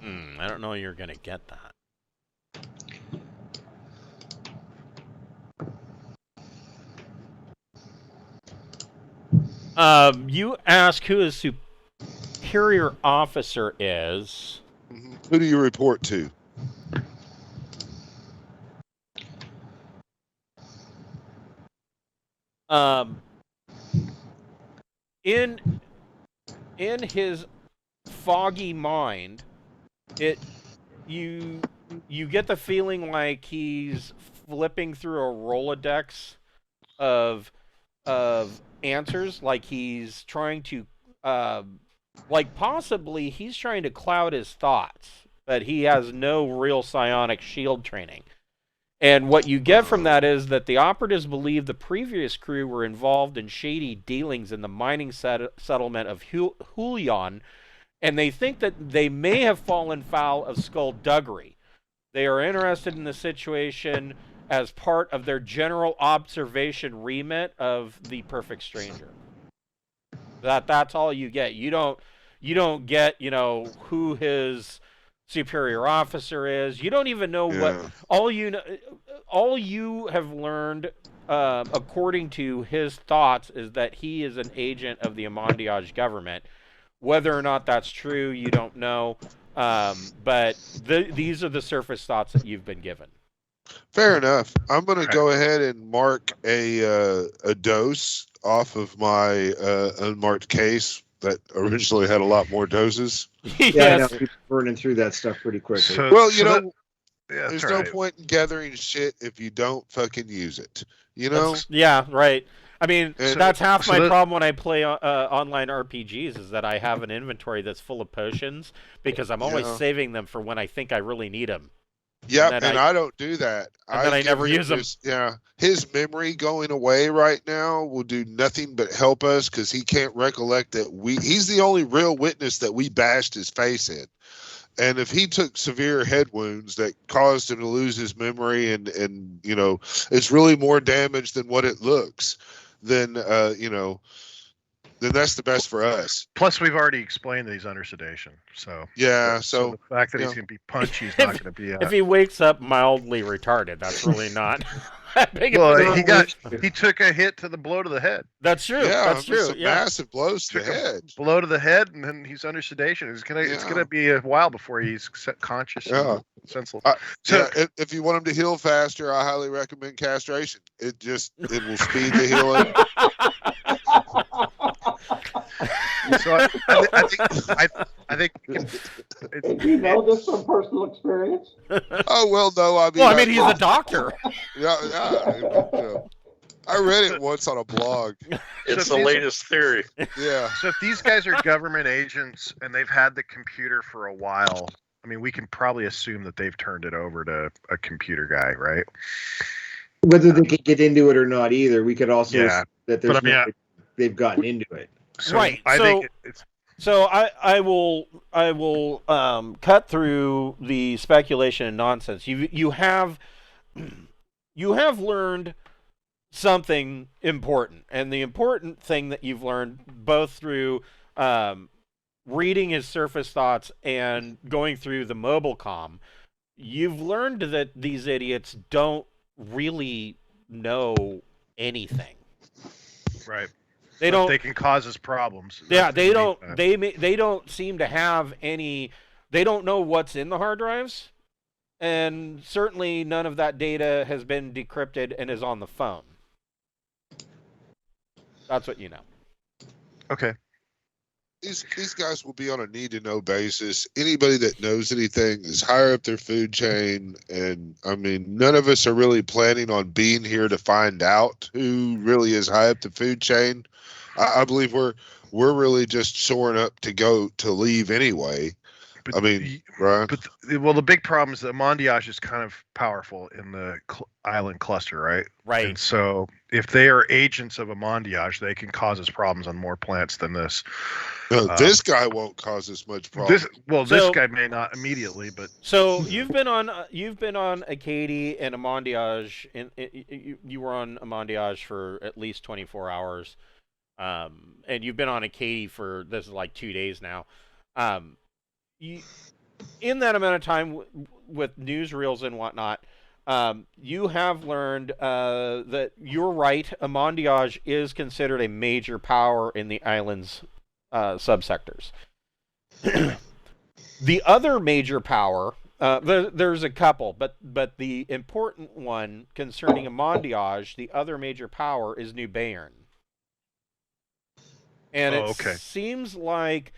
I don't know you're going to get that. You ask who his superior officer is. Mm-hmm. Who do you report to? In his foggy mind, you get the feeling like he's flipping through a Rolodex of answers, like he's trying to possibly he's trying to cloud his thoughts, but he has no real psionic shield training. And what you get from that is that the operatives believe the previous crew were involved in shady dealings in the mining settlement of Hulion, and they think that they may have fallen foul of skullduggery. They are interested in the situation as part of their general observation remit of the Perfect Stranger. That's all you get. You don't get, who his superior officer is. You don't even know what all you have learned according to his thoughts is that he is an agent of the Amandiage government. Whether or not that's true, you don't know. But these are the surface thoughts that you've been given. Fair enough. I'm going to go ahead and mark a dose off of my unmarked case that originally had a lot more doses. Yeah, I know, people burning through that stuff pretty quickly. There's no point in gathering shit if you don't fucking use it. Yeah, right. I mean, that's half my that- problem when I play online RPGs is that I have an inventory that's full of potions because I'm always saving them for when I think I really need them. Yep, And and I don't do that. and then I give never him use them. Yeah, his memory going away right now will do nothing but help us because he can't recollect that he's the only real witness that we bashed his face in. And if he took severe head wounds that caused him to lose his memory and it's really more damage than what it looks, then then that's the best for us. Plus, we've already explained that he's under sedation. So Yeah, so the fact that he's going to be punched, he's not going to be. If he wakes up mildly retarded, that's really not that big. Well, he took a hit to the blow to the head. That's true. Yeah, that's true. some Yeah, massive blows to the head. Blow to the head, and then he's under sedation. It's gonna be a while before he's conscious and sensible. If you want him to heal faster, I highly recommend castration. It will speed the healing. So I think you know this from personal experience. Oh well, no. I mean, he's a doctor. Yeah. I read it once on a blog. It's the latest theory. Yeah. So if these guys are government agents and they've had the computer for a while, I mean, we can probably assume that they've turned it over to a computer guy, right? Whether they could get into it or not, either, we could also assume that they've gotten into it. So right. I think it's. So I will cut through the speculation and nonsense. You have learned something important, and the important thing that you've learned both through reading his surface thoughts and going through the mobile comm, you've learned that these idiots don't really know anything. Right. They don't. They can cause us problems. Yeah, they don't. They don't seem to have any. They don't know what's in the hard drives, and certainly none of that data has been decrypted and is on the phone. That's what you know. Okay. These guys will be on a need-to-know basis. Anybody that knows anything is higher up their food chain, and I mean, none of us are really planning on being here to find out who really is high up the food chain. I believe we're really just soaring up to leave anyway. But, I mean, right? But the big problem is that Mondiage is kind of powerful in the island cluster, right? Right. And so if they are agents of a Mondiage, they can cause us problems on more planets than this. This guy won't cause us much problem. This guy may not immediately, but so you've been on Acadie and Mondiage, and you were on Mondiage for at least 24 hours, and you've been on Acadie for this is like 2 days now. In that amount of time with newsreels and whatnot, you have learned that you're right. Mondiage is considered a major power in the island's subsectors. The other major power, there's a couple, but the important one concerning Mondiage, the other major power is New Bayern. And it seems like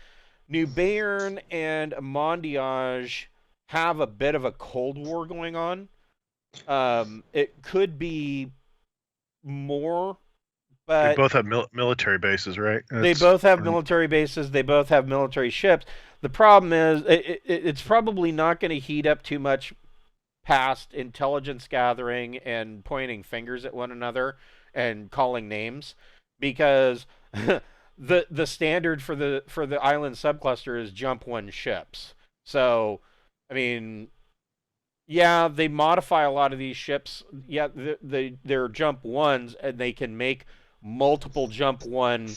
New Bayern and Mondiage have a bit of a Cold War going on. It could be more, but they both have military bases, right? They both have military bases. They both have military ships. The problem is it's probably not going to heat up too much past intelligence gathering and pointing fingers at one another and calling names, because the standard for the island subcluster is jump one ships. So, I mean, yeah, they modify a lot of these ships. Yeah, they're jump ones, and they can make multiple jump one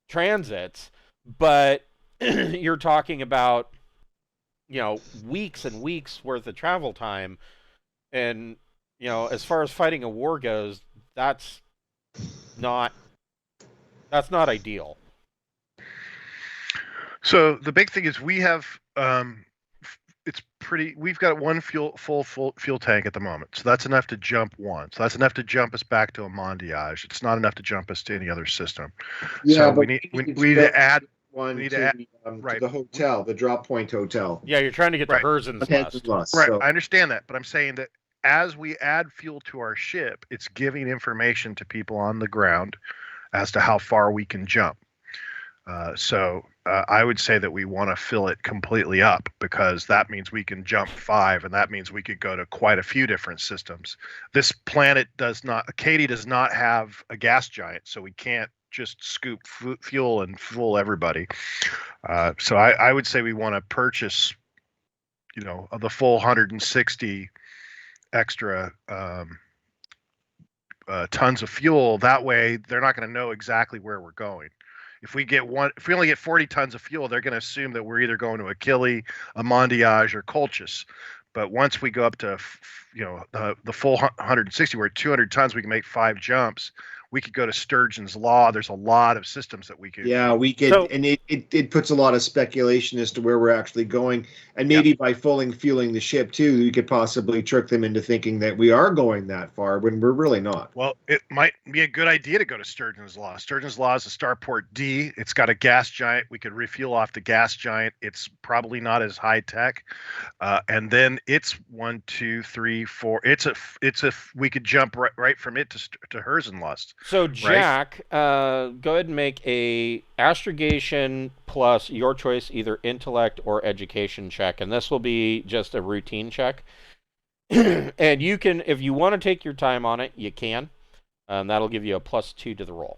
transits, but you're talking about, weeks and weeks worth of travel time, and as far as fighting a war goes, that's not ideal. So the big thing is we have we've got one full fuel tank at the moment. So that's enough to jump one. So that's enough to jump us back to a Mondiage. It's not enough to jump us to any other system. Yeah, so we need to add one to the hotel, the drop point hotel. Yeah, you're trying to get the Herzenslust. Right, so. I understand that, but I'm saying that as we add fuel to our ship, it's giving information to people on the ground as to how far we can jump. So I would say that we want to fill it completely up, because that means we can jump 5, and that means we could go to quite a few different systems. This planet Katie does not have a gas giant, so we can't just scoop fuel and fool everybody. So I would say we want to purchase, the full 160 extra tons of fuel. That way, they're not going to know exactly where we're going. If we only get 40 tons of fuel, they're going to assume that we're either going to Achille, Amondiage, or Colchis. But once we go up to, the full 160, we're at 200 tons, we can make 5 jumps. We could go to Sturgeon's Law. There's a lot of systems that we could. Yeah, we could, and it puts a lot of speculation as to where we're actually going. And maybe by fueling the ship too, we could possibly trick them into thinking that we are going that far when we're really not. Well, it might be a good idea to go to Sturgeon's Law. Sturgeon's Law is a starport D. It's got a gas giant. We could refuel off the gas giant. It's probably not as high tech. And then it's 1, 2, 3, 4. We could jump right from it to Herzenlust. So Jack, go ahead and make a astrogation plus your choice, either intellect or education check, and this will be just a routine check. And you can, if you want to take your time on it, you can. That'll give you a +2 to the roll.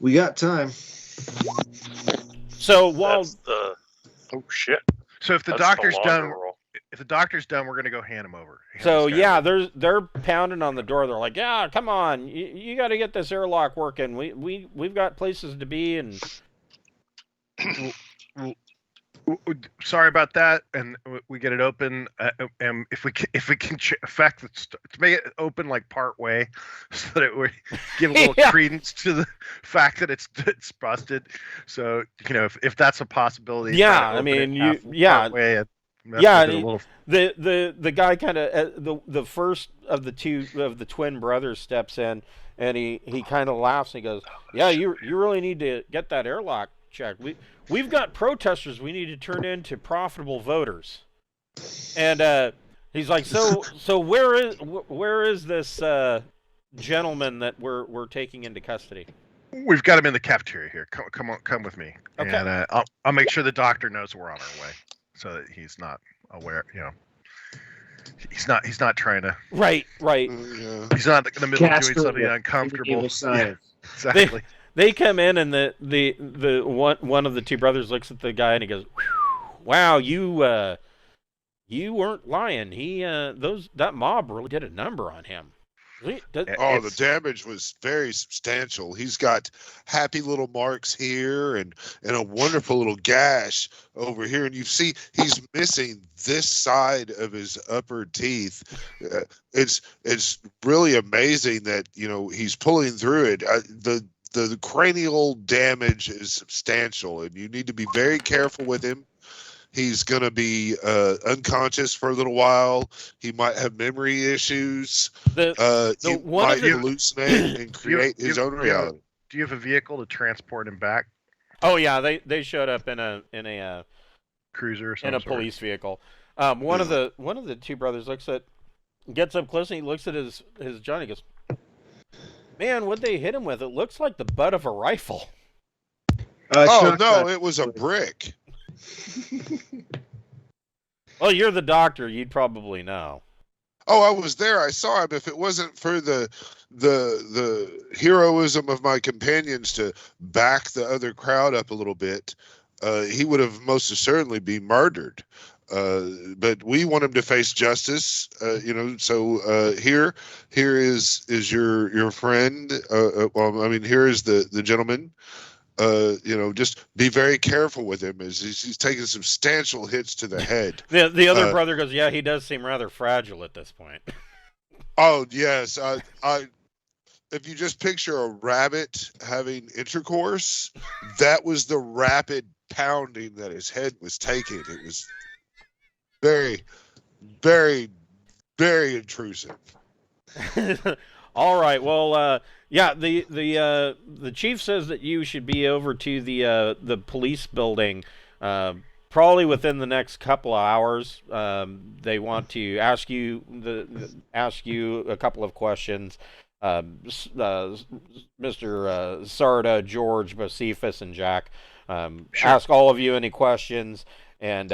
We got time. So while oh shit. So if the doctor's done. If the doctor's done, we're gonna go hand him over. So yeah, they're pounding on the door. They're like, "Yeah, come on, you got to get this airlock working. We've got places to be." And sorry about that. And we get it open. And if we can affect it to make it open like part way, so that we give a little credence to the fact that it's busted. So if that's a possibility. Yeah, I mean the guy kind of the first of the two of the twin brothers steps in, and he kind of laughs and he goes, "Yeah, you really need to get that airlock checked. We've got protesters we need to turn into profitable voters." And he's like, "So where is this gentleman that we're taking into custody?" We've got him in the cafeteria here. Come with me, okay. And I'll make sure the doctor knows we're on our way, so that he's not aware. He's not trying to. Right. He's not in the middle of doing something uncomfortable. Science. Yeah, exactly. They come in, and the one of the two brothers looks at the guy and he goes, "Wow, you weren't lying. That mob really did a number on him." The damage was very substantial. He's got happy little marks here and a wonderful little gash over here. And you see he's missing this side of his upper teeth. It's really amazing that, he's pulling through it. The cranial damage is substantial, and you need to be very careful with him. He's going to be unconscious for a little while. He might have memory issues. He might hallucinate and create his own reality. Do you have a vehicle to transport him back? Oh yeah, they showed up in a cruiser or something. In a police vehicle. One of the two brothers gets up close and he looks at his John. He goes, "Man, what'd they hit him with? It looks like the butt of a rifle." It was a brick. Well, you're the doctor. You'd probably know. Oh, I was there. I saw him. If it wasn't for the heroism of my companions to back the other crowd up a little bit, he would have most certainly been murdered. But we want him to face justice. So here is your friend. Here is the gentleman. Just be very careful with him as he's taking substantial hits to the head. The other brother goes, "Yeah, he does seem rather fragile at this point." Oh yes, if you just picture a rabbit having intercourse, that was the rapid pounding that his head was taking. It was very, very, very intrusive. All right. Well, the chief says that you should be over to the police building, probably within the next couple of hours. They want to ask you a couple of questions. Mr. Sarda, George, Bocephus, and Jack. Sure. Ask all of you any questions, and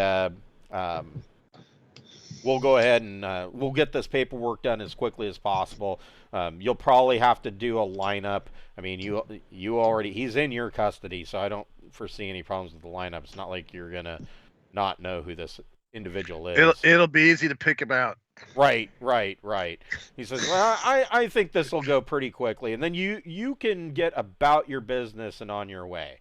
we'll go ahead and we'll get this paperwork done as quickly as possible. You'll probably have to do a lineup. I mean, you already, he's in your custody, so I don't foresee any problems with the lineup. It's not like you're gonna not know who this individual is. It'll be easy to pick him out. Right. He says, well, I think this will go pretty quickly, and then you can get about your business and on your way.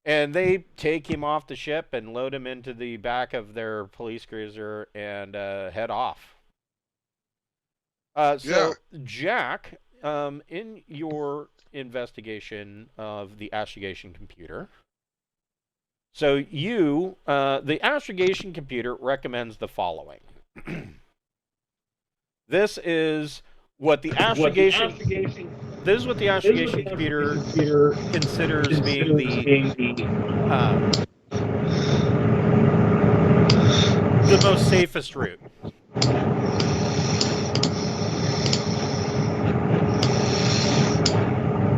And they take him off the ship and load him into the back of their police cruiser and head off. So, Jack, in your investigation of the astrogation computer, so the astrogation computer recommends the following. This is what the astrogation computer considers being the most safest route.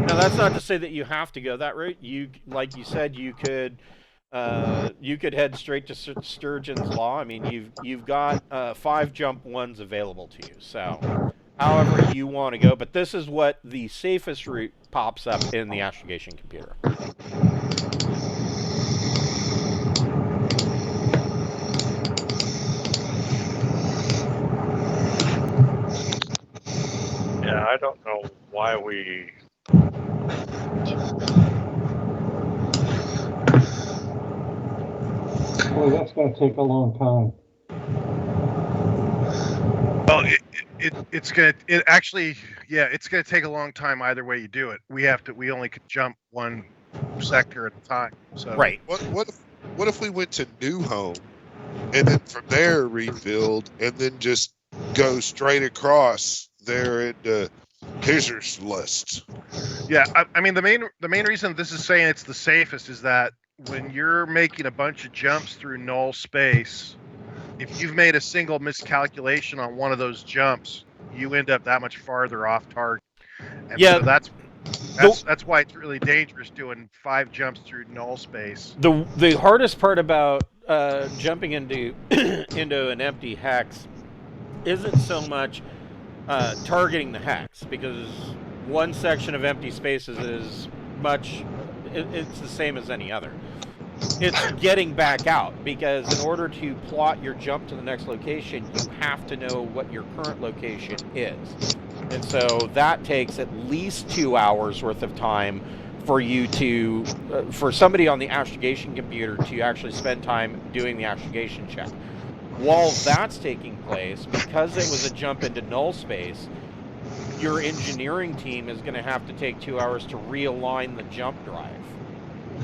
Now, that's not to say that you have to go that route. Like you said, you could head straight to Sturgeon's Law. I mean, you've got 5 jump 1s available to you. So, however you want to go, but this is what the safest route pops up in the astrogation computer. Yeah, I don't know why we. Boy, that's going to take a long time. Well, it's gonna take a long time either way you do it. We only could jump one sector at a time. So Right. What if we went to New Home, and then from there rebuild, and then just go straight across there into Hizer's List? Yeah, I mean the main reason this is saying it's the safest is that when you're making a bunch of jumps through null space, if you've made a single miscalculation on one of those jumps, you end up that much farther off target. And Yeah. so that's why it's really dangerous doing 5 jumps through null space. The hardest part about jumping into into an empty hex isn't so much targeting the hex, because one section of empty spaces is it's the same as any other. It's getting back out, because in order to plot your jump to the next location, you have to know what your current location is. And so that takes at least 2 hours worth of time for you to, for somebody on the astrogation computer to actually spend time doing the astrogation check. While that's taking place, because it was a jump into null space, your engineering team is going to have to take 2 hours to realign the jump drive.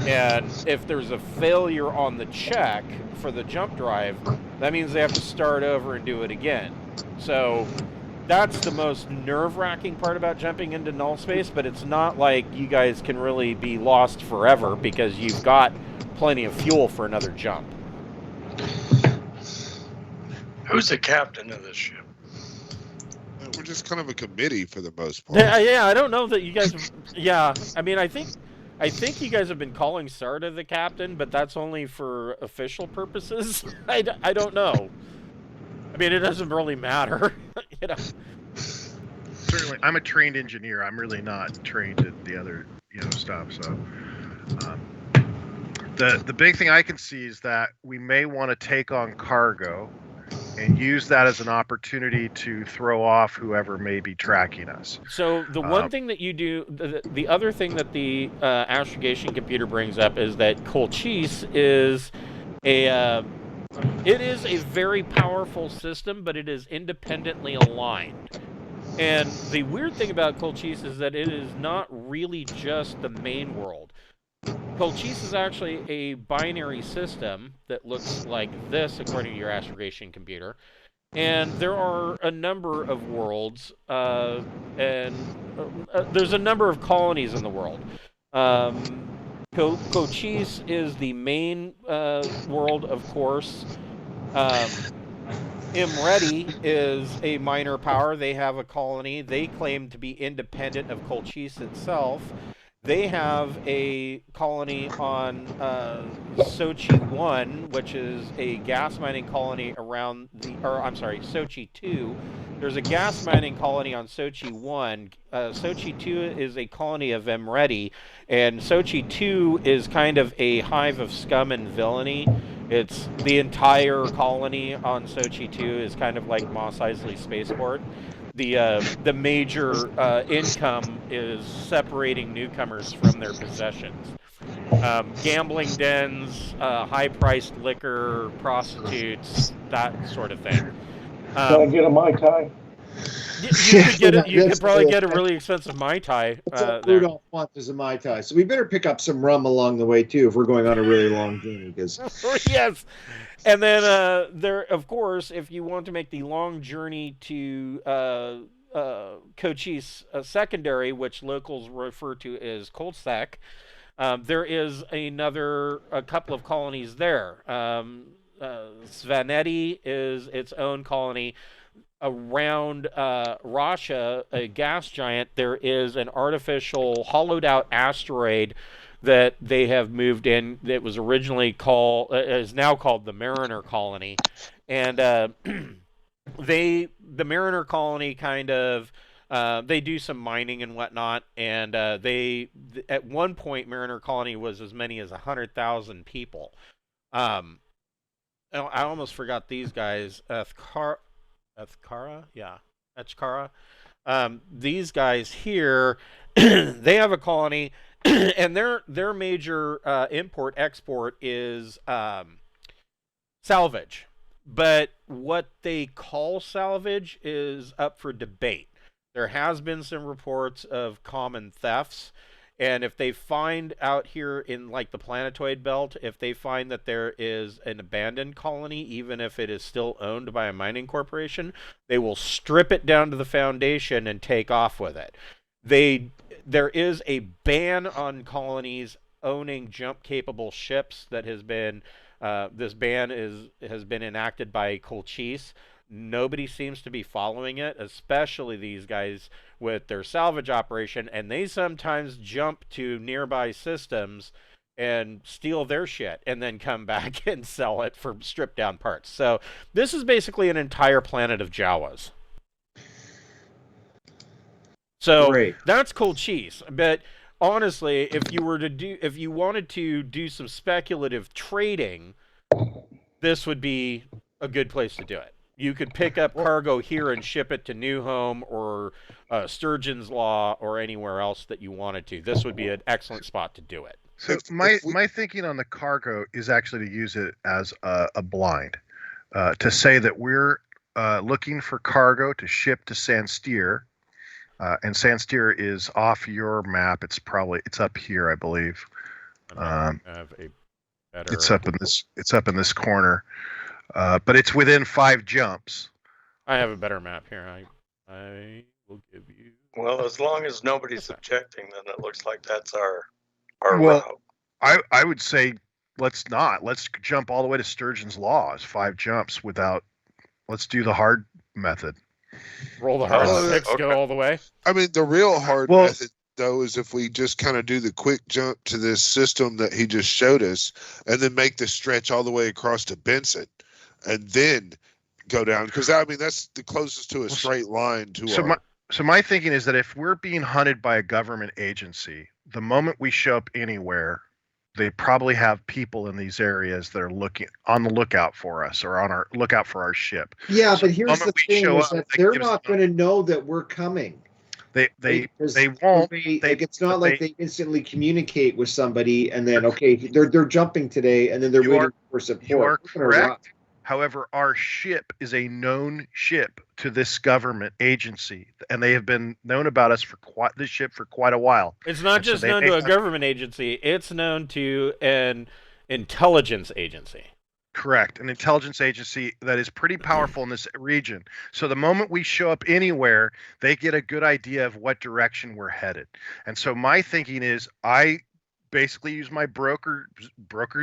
And if there's a failure on the check for the jump drive, that means they have to start over and do it again. So that's the most nerve-wracking part about jumping into null space, but it's not like you guys can really be lost forever, because you've got plenty of fuel for another jump. Who's the captain of this ship? We're just kind of a committee for the most part. Yeah, I don't know that you guys. Yeah, I mean, I think you guys have been calling Sarda the captain, but that's only for official purposes. I don't know. I mean, it doesn't really matter, you know. Certainly, I'm a trained engineer. I'm really not trained at the other, stuff. So, the big thing I can see is that we may want to take on cargo and use that as an opportunity to throw off whoever may be tracking us. So the one thing that you do, the other thing that the astrogation computer brings up is that Colchise is it is a very powerful system, but it is independently aligned. And the weird thing about Colchise is that it is not really just the main world. Colchise is actually a binary system that looks like this, according to your astrogation computer. And there are a number of worlds, and there's a number of colonies in the world. Colchise is the main world, of course. Imreti is a minor power. They have a colony. They claim to be independent of Colchis itself. They have a colony on Sochi 1, which is a gas mining colony around the, or I'm sorry, Sochi 2. There's a gas mining colony on Sochi 1. Sochi 2 is a colony of Imreti, and Sochi 2 is kind of a hive of scum and villainy. It's the entire colony on Sochi 2 is kind of like Mos Eisley Spaceport. The major income is separating newcomers from their possessions. Gambling dens, high-priced liquor, prostitutes, that sort of thing. Can I get a Mai Tai? You could get it. You could probably get a really expensive Mai Tai. Rudolph wants is a Mai Tai, so we better pick up some rum along the way too if we're going on a really long journey. Because yes, and then there, of course, if you want to make the long journey to Cochise Secondary, which locals refer to as Kolstak, there is a couple of colonies there. Svaneti is its own colony. Around Russia, a gas giant, there is an artificial hollowed out asteroid that they have moved in that was originally is now called the Mariner Colony. And the Mariner Colony kind of, they do some mining and whatnot, and at one point, Mariner Colony was as many as 100,000 people. I almost forgot these guys. Echkara. These guys here, they have a colony, and their major import-export is salvage. But what they call salvage is up for debate. There has been some reports of common thefts, and if they find out here in like the planetoid belt, if they find that there is an abandoned colony, even if it is still owned by a mining corporation, they will strip it down to the foundation and take off with it. There is a ban on colonies owning jump-capable ships that has been this ban has been enacted by Colchis. Nobody seems to be following it, especially these guys with their salvage operation, and they sometimes jump to nearby systems and steal their shit and then come back and sell it for stripped down parts. So this is basically an entire planet of Jawas. So Great. That's Colchis. But honestly, if you wanted to do some speculative trading, this would be a good place to do it. You could pick up cargo here and ship it to New Home or Sturgeon's Law or anywhere else that you wanted to. This would be an excellent spot to do it. So my thinking on the cargo is actually to use it as a blind, to say that we're looking for cargo to ship to Sansteer, and Sansteer is off your map. It's up here, I believe. It's up in this corner. But it's within 5 jumps. I have a better map here. I will give you. Well, as long as nobody's objecting, then it looks like that's our route. I would say let's not. Let's jump all the way to Sturgeon's Law. It's 5 jumps without. Let's do the hard method. Roll the hard sticks, okay. Go all the way. I mean, the real hard method, though, is if we just kind of do the quick jump to this system that he just showed us, and then make the stretch all the way across to Benson. And then go down, because I mean that's the closest to a straight line to So my thinking is that if we're being hunted by a government agency, the moment we show up anywhere, they probably have people in these areas that are on the lookout for us or on our lookout for our ship. Yeah, but here's the thing: is that they're not going to know that we're coming. They won't. It's not like they instantly communicate with somebody and then they're jumping today and then they're waiting for support. You are correct. However, our ship is a known ship to this government agency, and they have been known about us for quite a while. It's not just known to a government agency; it's known to an intelligence agency. Correct, an intelligence agency that is pretty powerful in this region. So the moment we show up anywhere, they get a good idea of what direction we're headed. And so my thinking is, I basically use my broker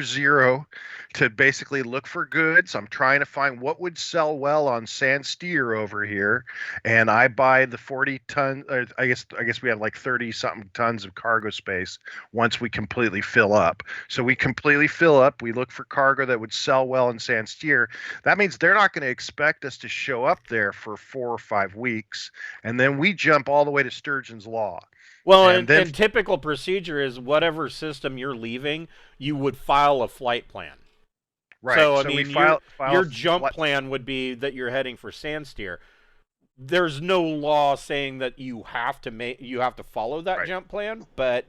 zero to basically look for goods. I'm trying to find what would sell well on Sand Steer over here, and I buy the 40 ton. I guess we have like 30 something tons of cargo space once we completely fill up. So we completely fill up. We look for cargo that would sell well in Sand Steer. That means they're not going to expect us to show up there for 4 or 5 weeks, and then we jump all the way to Sturgeon's Law. Well, And then- and typical procedure is whatever system you're leaving, you would file a flight plan. Right. So, I we mean, file your jump plan would be that you're heading for Sand Steer. There's no law saying that you have to follow that Right. jump plan, but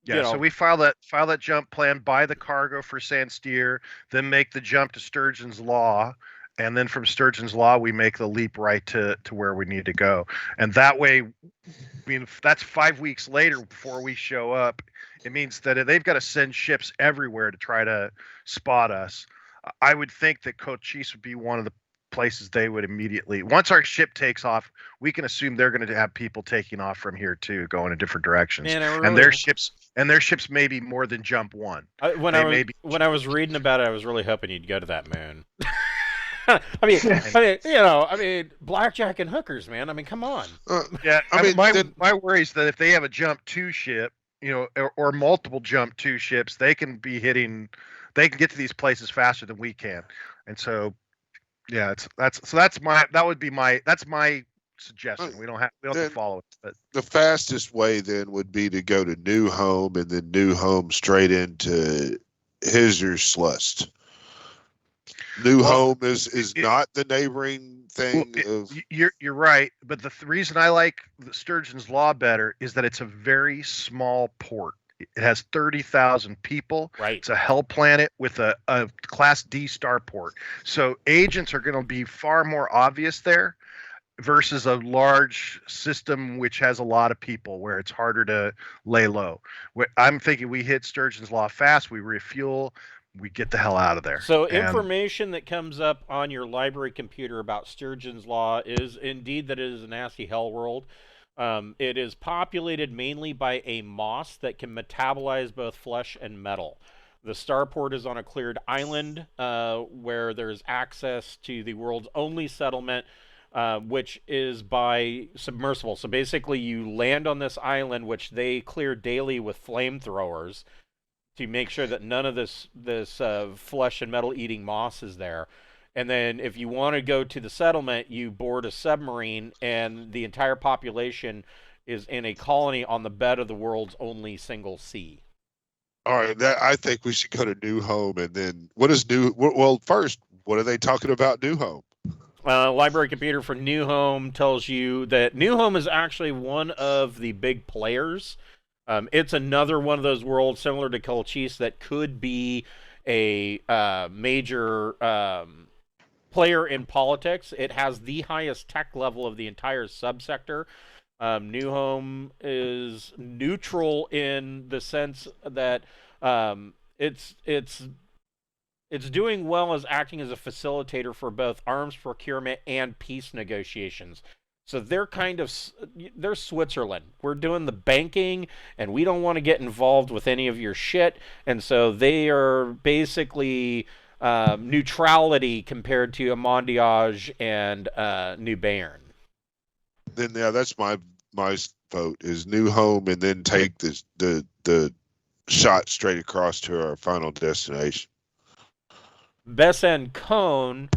yeah, so we file that jump plan, buy the cargo for Sand Steer, then make the jump to Sturgeon's Law, and then from Sturgeon's Law we make the leap right to where we need to go. And that way, I mean, if that's 5 weeks later before we show up, it means that they've got to send ships everywhere to try to spot us. I would think that Cochise would be one of the places they would immediately, once our ship takes off, we can assume they're going to have people taking off from here too, going in different directions. Man, and their ships may be more than jump one. When I was reading about it, I was really hoping you'd go to that moon. I mean, blackjack and hookers, man. I mean, come on. Yeah, I mean, my worry is that if they have a jump 2 ship, or multiple jump 2 ships, they can get to these places faster than we can. And so, yeah, that's my suggestion. We don't have to follow it. But the fastest way then would be to go to New Home, and then New Home straight into Slust. New Home is not the neighboring thing. You're right, but the reason I like the Sturgeon's Law better is that it's a very small port. It has 30,000 people. Right. It's a hell planet with a Class D starport. So agents are going to be far more obvious there versus a large system which has a lot of people where it's harder to lay low. I'm thinking we hit Sturgeon's Law fast, we refuel, we get the hell out of there. So information that comes up on your library computer about Sturgeon's Law is indeed that it is a nasty hell world. It is populated mainly by a moss that can metabolize both flesh and metal. The starport is on a cleared island where there's access to the world's only settlement, which is by submersible. So basically you land on this island, which they clear daily with flamethrowers to make sure that none of this flesh and metal eating moss is there. And then if you want to go to the settlement, you board a submarine, and the entire population is in a colony on the bed of the world's only single sea. All right, I think we should go to New Home, and then first, what are they talking about New Home? Library computer for New Home tells you that New Home is actually one of the big players. It's another one of those worlds similar to Cochise that could be a major player in politics. It has the highest tech level of the entire subsector. New Home is neutral in the sense that it's doing well as acting as a facilitator for both arms procurement and peace negotiations. So they're they're Switzerland. We're doing the banking, and we don't want to get involved with any of your shit. And so they are basically neutrality compared to Amondiage and New Bayern. Then that's my vote is New Home, and then take the shot straight across to our final destination. Besen Cone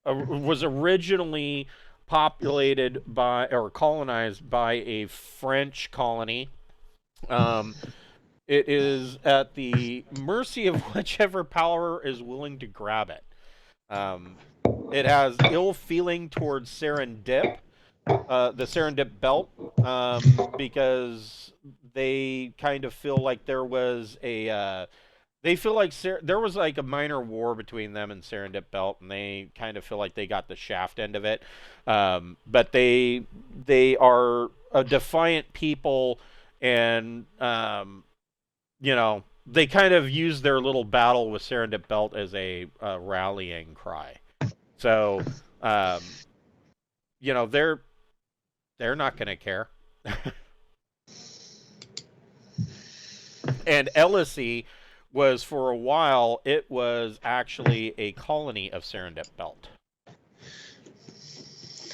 was originally populated by or colonized by a French colony. It is at the mercy of whichever power is willing to grab it. It has ill feeling towards Serendip, the Serendip Belt, because they kind of feel like there was there was like a minor war between them and Serendip Belt, and they kind of feel like they got the shaft end of it. But they are a defiant people, and they kind of use their little battle with Serendip Belt as a rallying cry. So, they're not going to care. And Elysee was, for a while, it was actually a colony of Serendip Belt.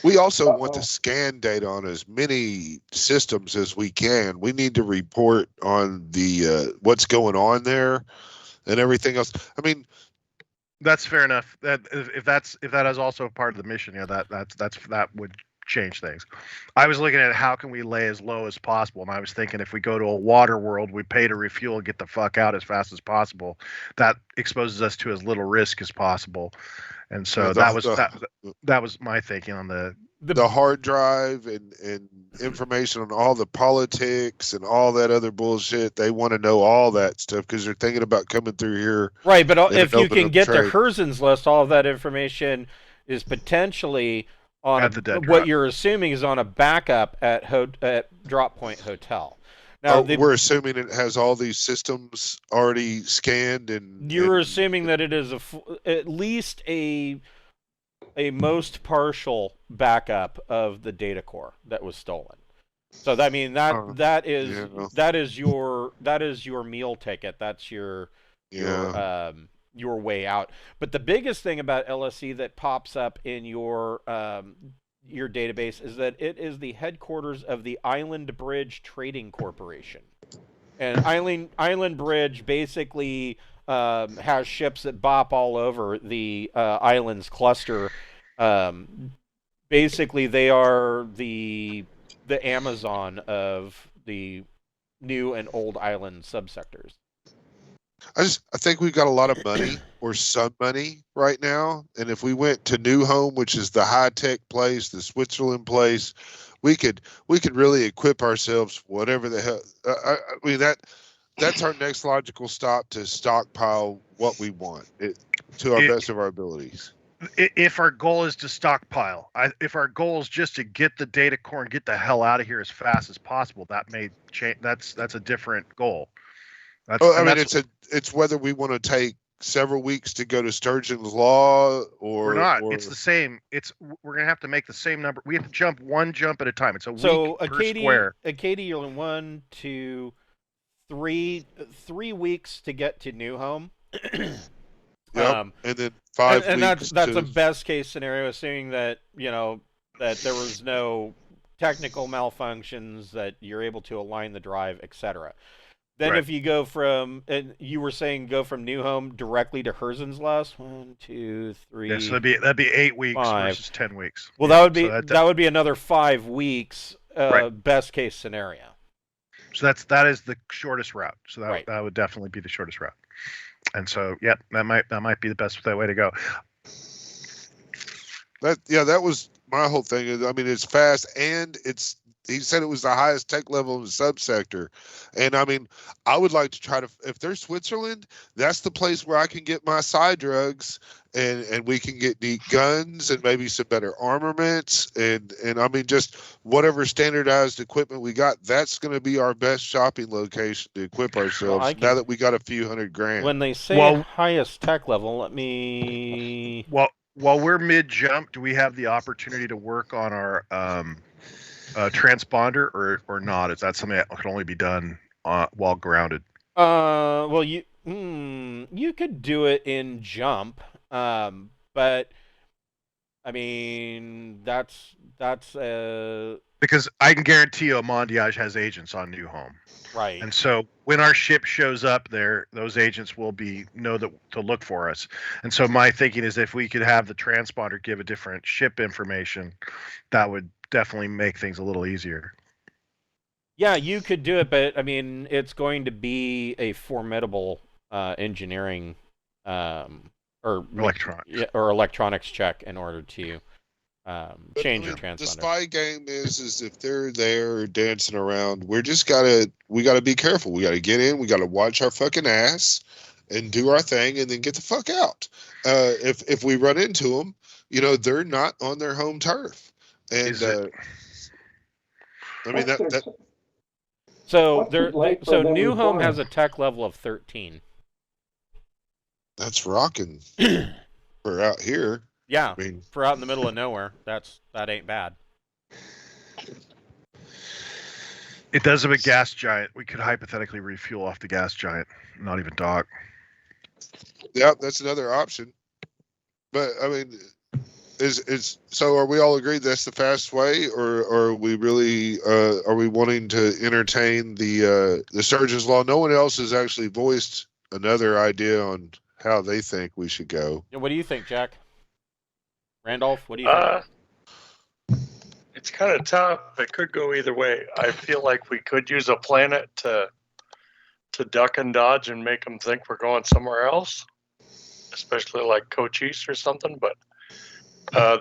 We also want to scan data on as many systems as we can. We need to report on the what's going on there and everything else. I mean, that's fair enough. That if that is also a part of the mission, that would change things. I was looking at how can we lay as low as possible, and I was thinking if we go to a water world, we pay to refuel and get the fuck out as fast as possible. That exposes us to as little risk as possible. And so that was my thinking on the hard drive and information on all the politics and all that other bullshit. They want to know all that stuff because they're thinking about coming through here. Right, but if you can get the Herzens list, all of that information is potentially on what you're assuming is on a backup at Drop Point Hotel. Now, we're assuming it has all these systems already scanned, and you're assuming that it is at least a most partial backup of the data core that was stolen. So that is your meal ticket. That's your way out. But the biggest thing about Elysee that pops up in your database is that it is the headquarters of the Island Bridge Trading Corporation. And Island Bridge basically has ships that bop all over the islands cluster. Basically, they are the Amazon of the new and old island subsectors. I think we've got a lot of money or some money right now, and if we went to New Home, which is the high tech place, the Switzerland place, we could really equip ourselves. Whatever the hell, I mean that's our next logical stop to stockpile what we want to our best of our abilities. If our goal is to stockpile, if our goal is just to get the data core and get the hell out of here as fast as possible, that may change. That's a different goal. It's whether we want to take several weeks to go to Sturgeon's Law or not. It's the same. We're gonna have to make the same number. We have to jump one jump at a time. It's a week per square. Acadie, you're in 1, 2, 3 weeks to get to New Home. And then 5 weeks. And that's a best case scenario, assuming that that there was no technical malfunctions, that you're able to align the drive, etc. Then if you go from, and you were saying go from New Home directly to Herzen's Last, 1, 2, 3. Yeah, so that'd be 8 weeks 5. Versus 10 weeks. Well, that would be another 5 weeks. Best case scenario. So that is the shortest route. So that would definitely be the shortest route. And so that might be the best way to go. That was my whole thing. I mean, it's fast and he said it was the highest tech level in the subsector. And I mean, I would like to try to, if there's Switzerland, that's the place where I can get my side drugs and we can get neat guns and maybe some better armaments. And I mean, just whatever standardized equipment we got, that's going to be our best shopping location to equip ourselves now that we got a few $100,000. When they say highest tech level, let me... While we're mid-jump, do we have the opportunity to work on our... transponder or not? Is that something that can only be done while grounded? Well, you could do it in jump, but I mean that's because I can guarantee you Mondiage has agents on New Home, right? And so when our ship shows up there, those agents will know to look for us. And so my thinking is if we could have the transponder give a different ship information, that would definitely make things a little easier. Yeah, you could do it, but I mean, it's going to be a formidable engineering or electronics check in order to change your transponder. The spy game is if they're there dancing around, we gotta be careful. We gotta get in. We gotta watch our fucking ass and do our thing, and then get the fuck out. If we run into them, they're not on their home turf. And I mean that. So New Home has a tech level of 13. That's rocking for out here. Yeah, for out in the middle of nowhere, that ain't bad. It does have a gas giant. We could hypothetically refuel off the gas giant, not even dock. Yep, that's another option. But I mean, so are we all agreed that's the fast way, or are we really are we wanting to entertain the surgeon's law? No one else has actually voiced another idea on how they think we should go. What do you think, Jack? Randolph, what do you think? It's kind of tough. It could go either way. I feel like we could use a planet to duck and dodge and make them think we're going somewhere else, especially like Cochise or something. But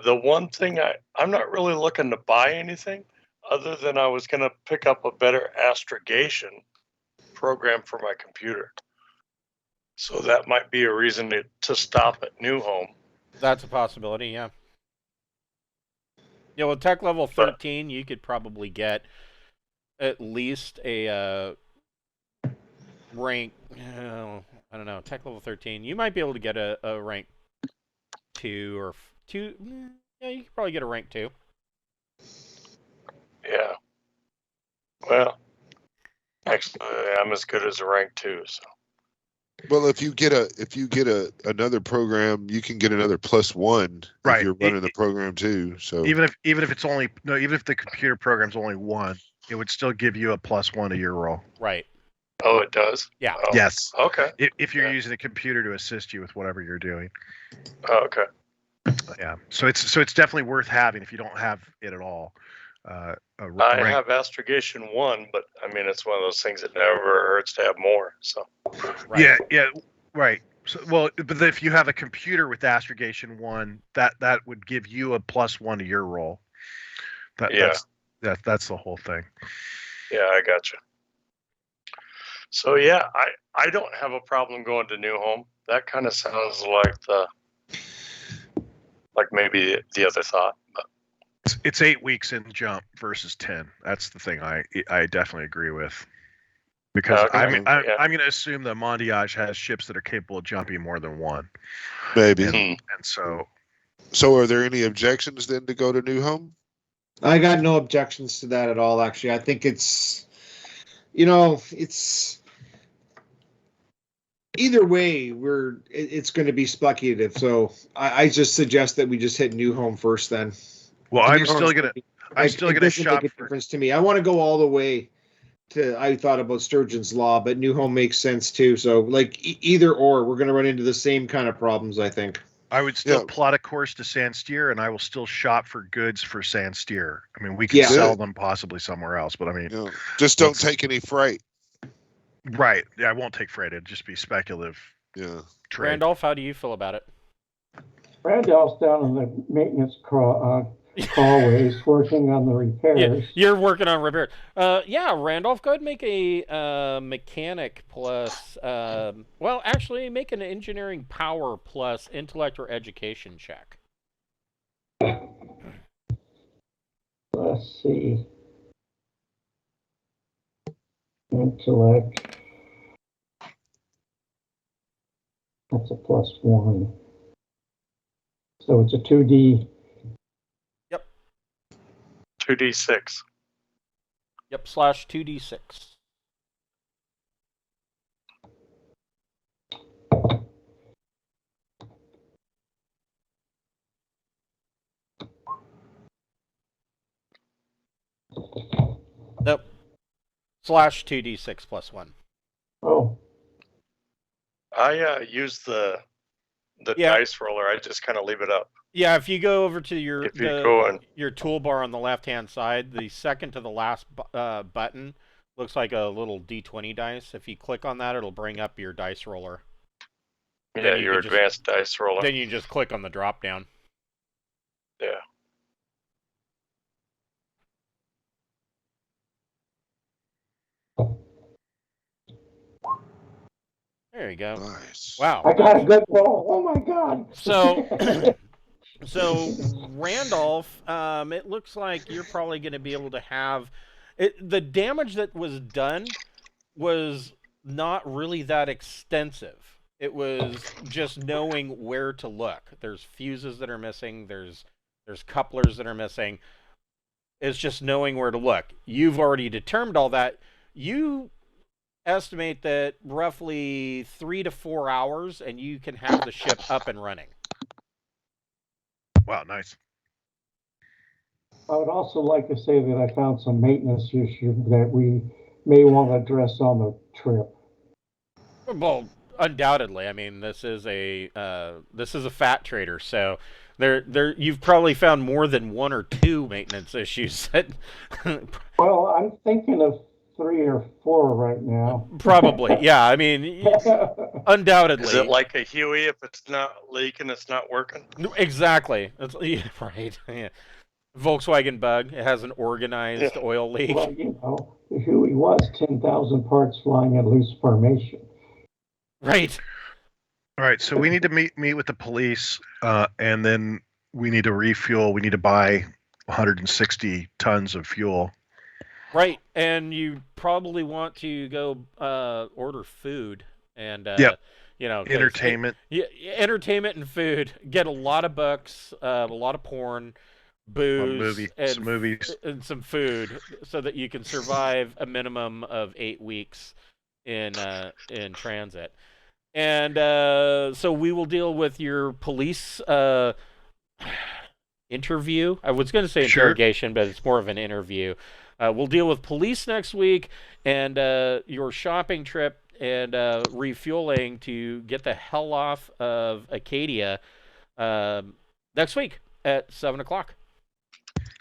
the one thing I'm not really looking to buy anything other than I was going to pick up a better astrogation program for my computer. So that might be a reason to stop at New Home. That's a possibility, yeah. Yeah, well, tech level 13, you could probably get at least a rank. I don't know. Tech level 13, you might be able to get a rank 2 or 2. Yeah, you could probably get a rank 2. Yeah. Well, actually, I'm as good as a rank 2. So. Well, if you get another program, you can get another +1 Right. if you're running the program too. So even if it's only even if the computer program's only 1, it would still give you a +1 to your roll. Right. Oh, it does? Yeah. Oh, Yes. Okay. If you're using a computer to assist you with whatever you're doing. Oh, okay. Yeah. So it's definitely worth having if you don't have it at all. I have astrogation 1, but I mean it's one of those things that never hurts to have more. So. Right. Yeah. Right. So, well, but if you have a computer with astrogation 1, that would give you a +1 to your roll. That's the whole thing. Yeah, I gotcha. So yeah, I don't have a problem going to New Home. That kind of sounds like maybe the other thought. But. It's 8 weeks in jump versus 10. That's the thing I definitely agree with. Because I'm going to assume that Mondiage has ships that are capable of jumping more than 1. maybe. And so are there any objections then to go to New Home? I got no objections to that at all, actually. I think it's either way, it's going to be speculative. So I just suggest that we just hit New Home first then. Well, I'm still gonna shop make a for difference to me. I want to go all the way to. I thought about Sturgeon's Law, but New Home makes sense too. So, like either or, we're going to run into the same kind of problems. I think. I would still plot a course to Sansteer, and I will still shop for goods for Sansteer. I mean, we can sell them possibly somewhere else, but I mean, just don't take any freight. Right? Yeah, I won't take freight. It'd just be speculative. Yeah. Trade. Randolph, how do you feel about it? Randolph's down in the maintenance hallways working on the repairs. Yeah, you're working on repairs. Yeah, Randolph, go ahead and make a mechanic plus. Well, actually, make an engineering power plus intellect or education check. Let's see. Intellect. That's a +1. So it's a 2D. 2d6. Yep, /2d6. Nope. /2d6 +1. Oh. I use the dice roller. I just kind of leave it up. Yeah, if you go over to your your toolbar on the left-hand side, the second to the last button looks like a little D20 dice. If you click on that, it'll bring up your dice roller. Yeah, your advanced dice roller. Then you just click on the drop-down. Yeah. There you go. Nice. Wow. I got a good roll. Oh my God. So Randolph, it looks like you're probably going to be able to have it. The damage that was done was not really that extensive. It was just knowing where to look. There's fuses that are missing. There's couplers that are missing. It's just knowing where to look. You've already determined all that. You estimate that roughly 3 to 4 hours, and you can have the ship up and running. Wow, nice. I would also like to say that I found some maintenance issue that we may want to address on the trip. Well, undoubtedly. I mean, this is a fat trader, so you've probably found more than one or two maintenance issues. Well, I'm thinking of 3 or 4 right now. Probably, yeah. I mean, undoubtedly. Is it like a Huey? If it's not leaking, it's not working. Exactly. That's right. Yeah. Volkswagen Bug. It has an organized oil leak. Well, you know, who he was, 10,000 parts flying in loose formation. Right. All right, so we need to meet with the police, and then we need to refuel. We need to buy 160 tons of fuel. Right, and you probably want to go order food and entertainment. Entertainment and food. Get a lot of books, a lot of porn, booze, some movies, and some food, so that you can survive a minimum of 8 weeks in transit. And so we will deal with your police interview. I was going to say interrogation, but it's more of an interview. We'll deal with police next week, and your shopping trip and refueling to get the hell off of Acadia next week at 7:00.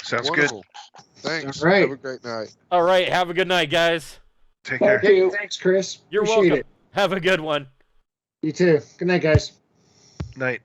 Sounds Wonderful. good. Thanks. All right. Have a great night. All right. Have a good night, guys. Take care. Thank you. Thanks, Chris. You're Appreciate welcome. it. Have a good one. You too. Good night, guys. Night.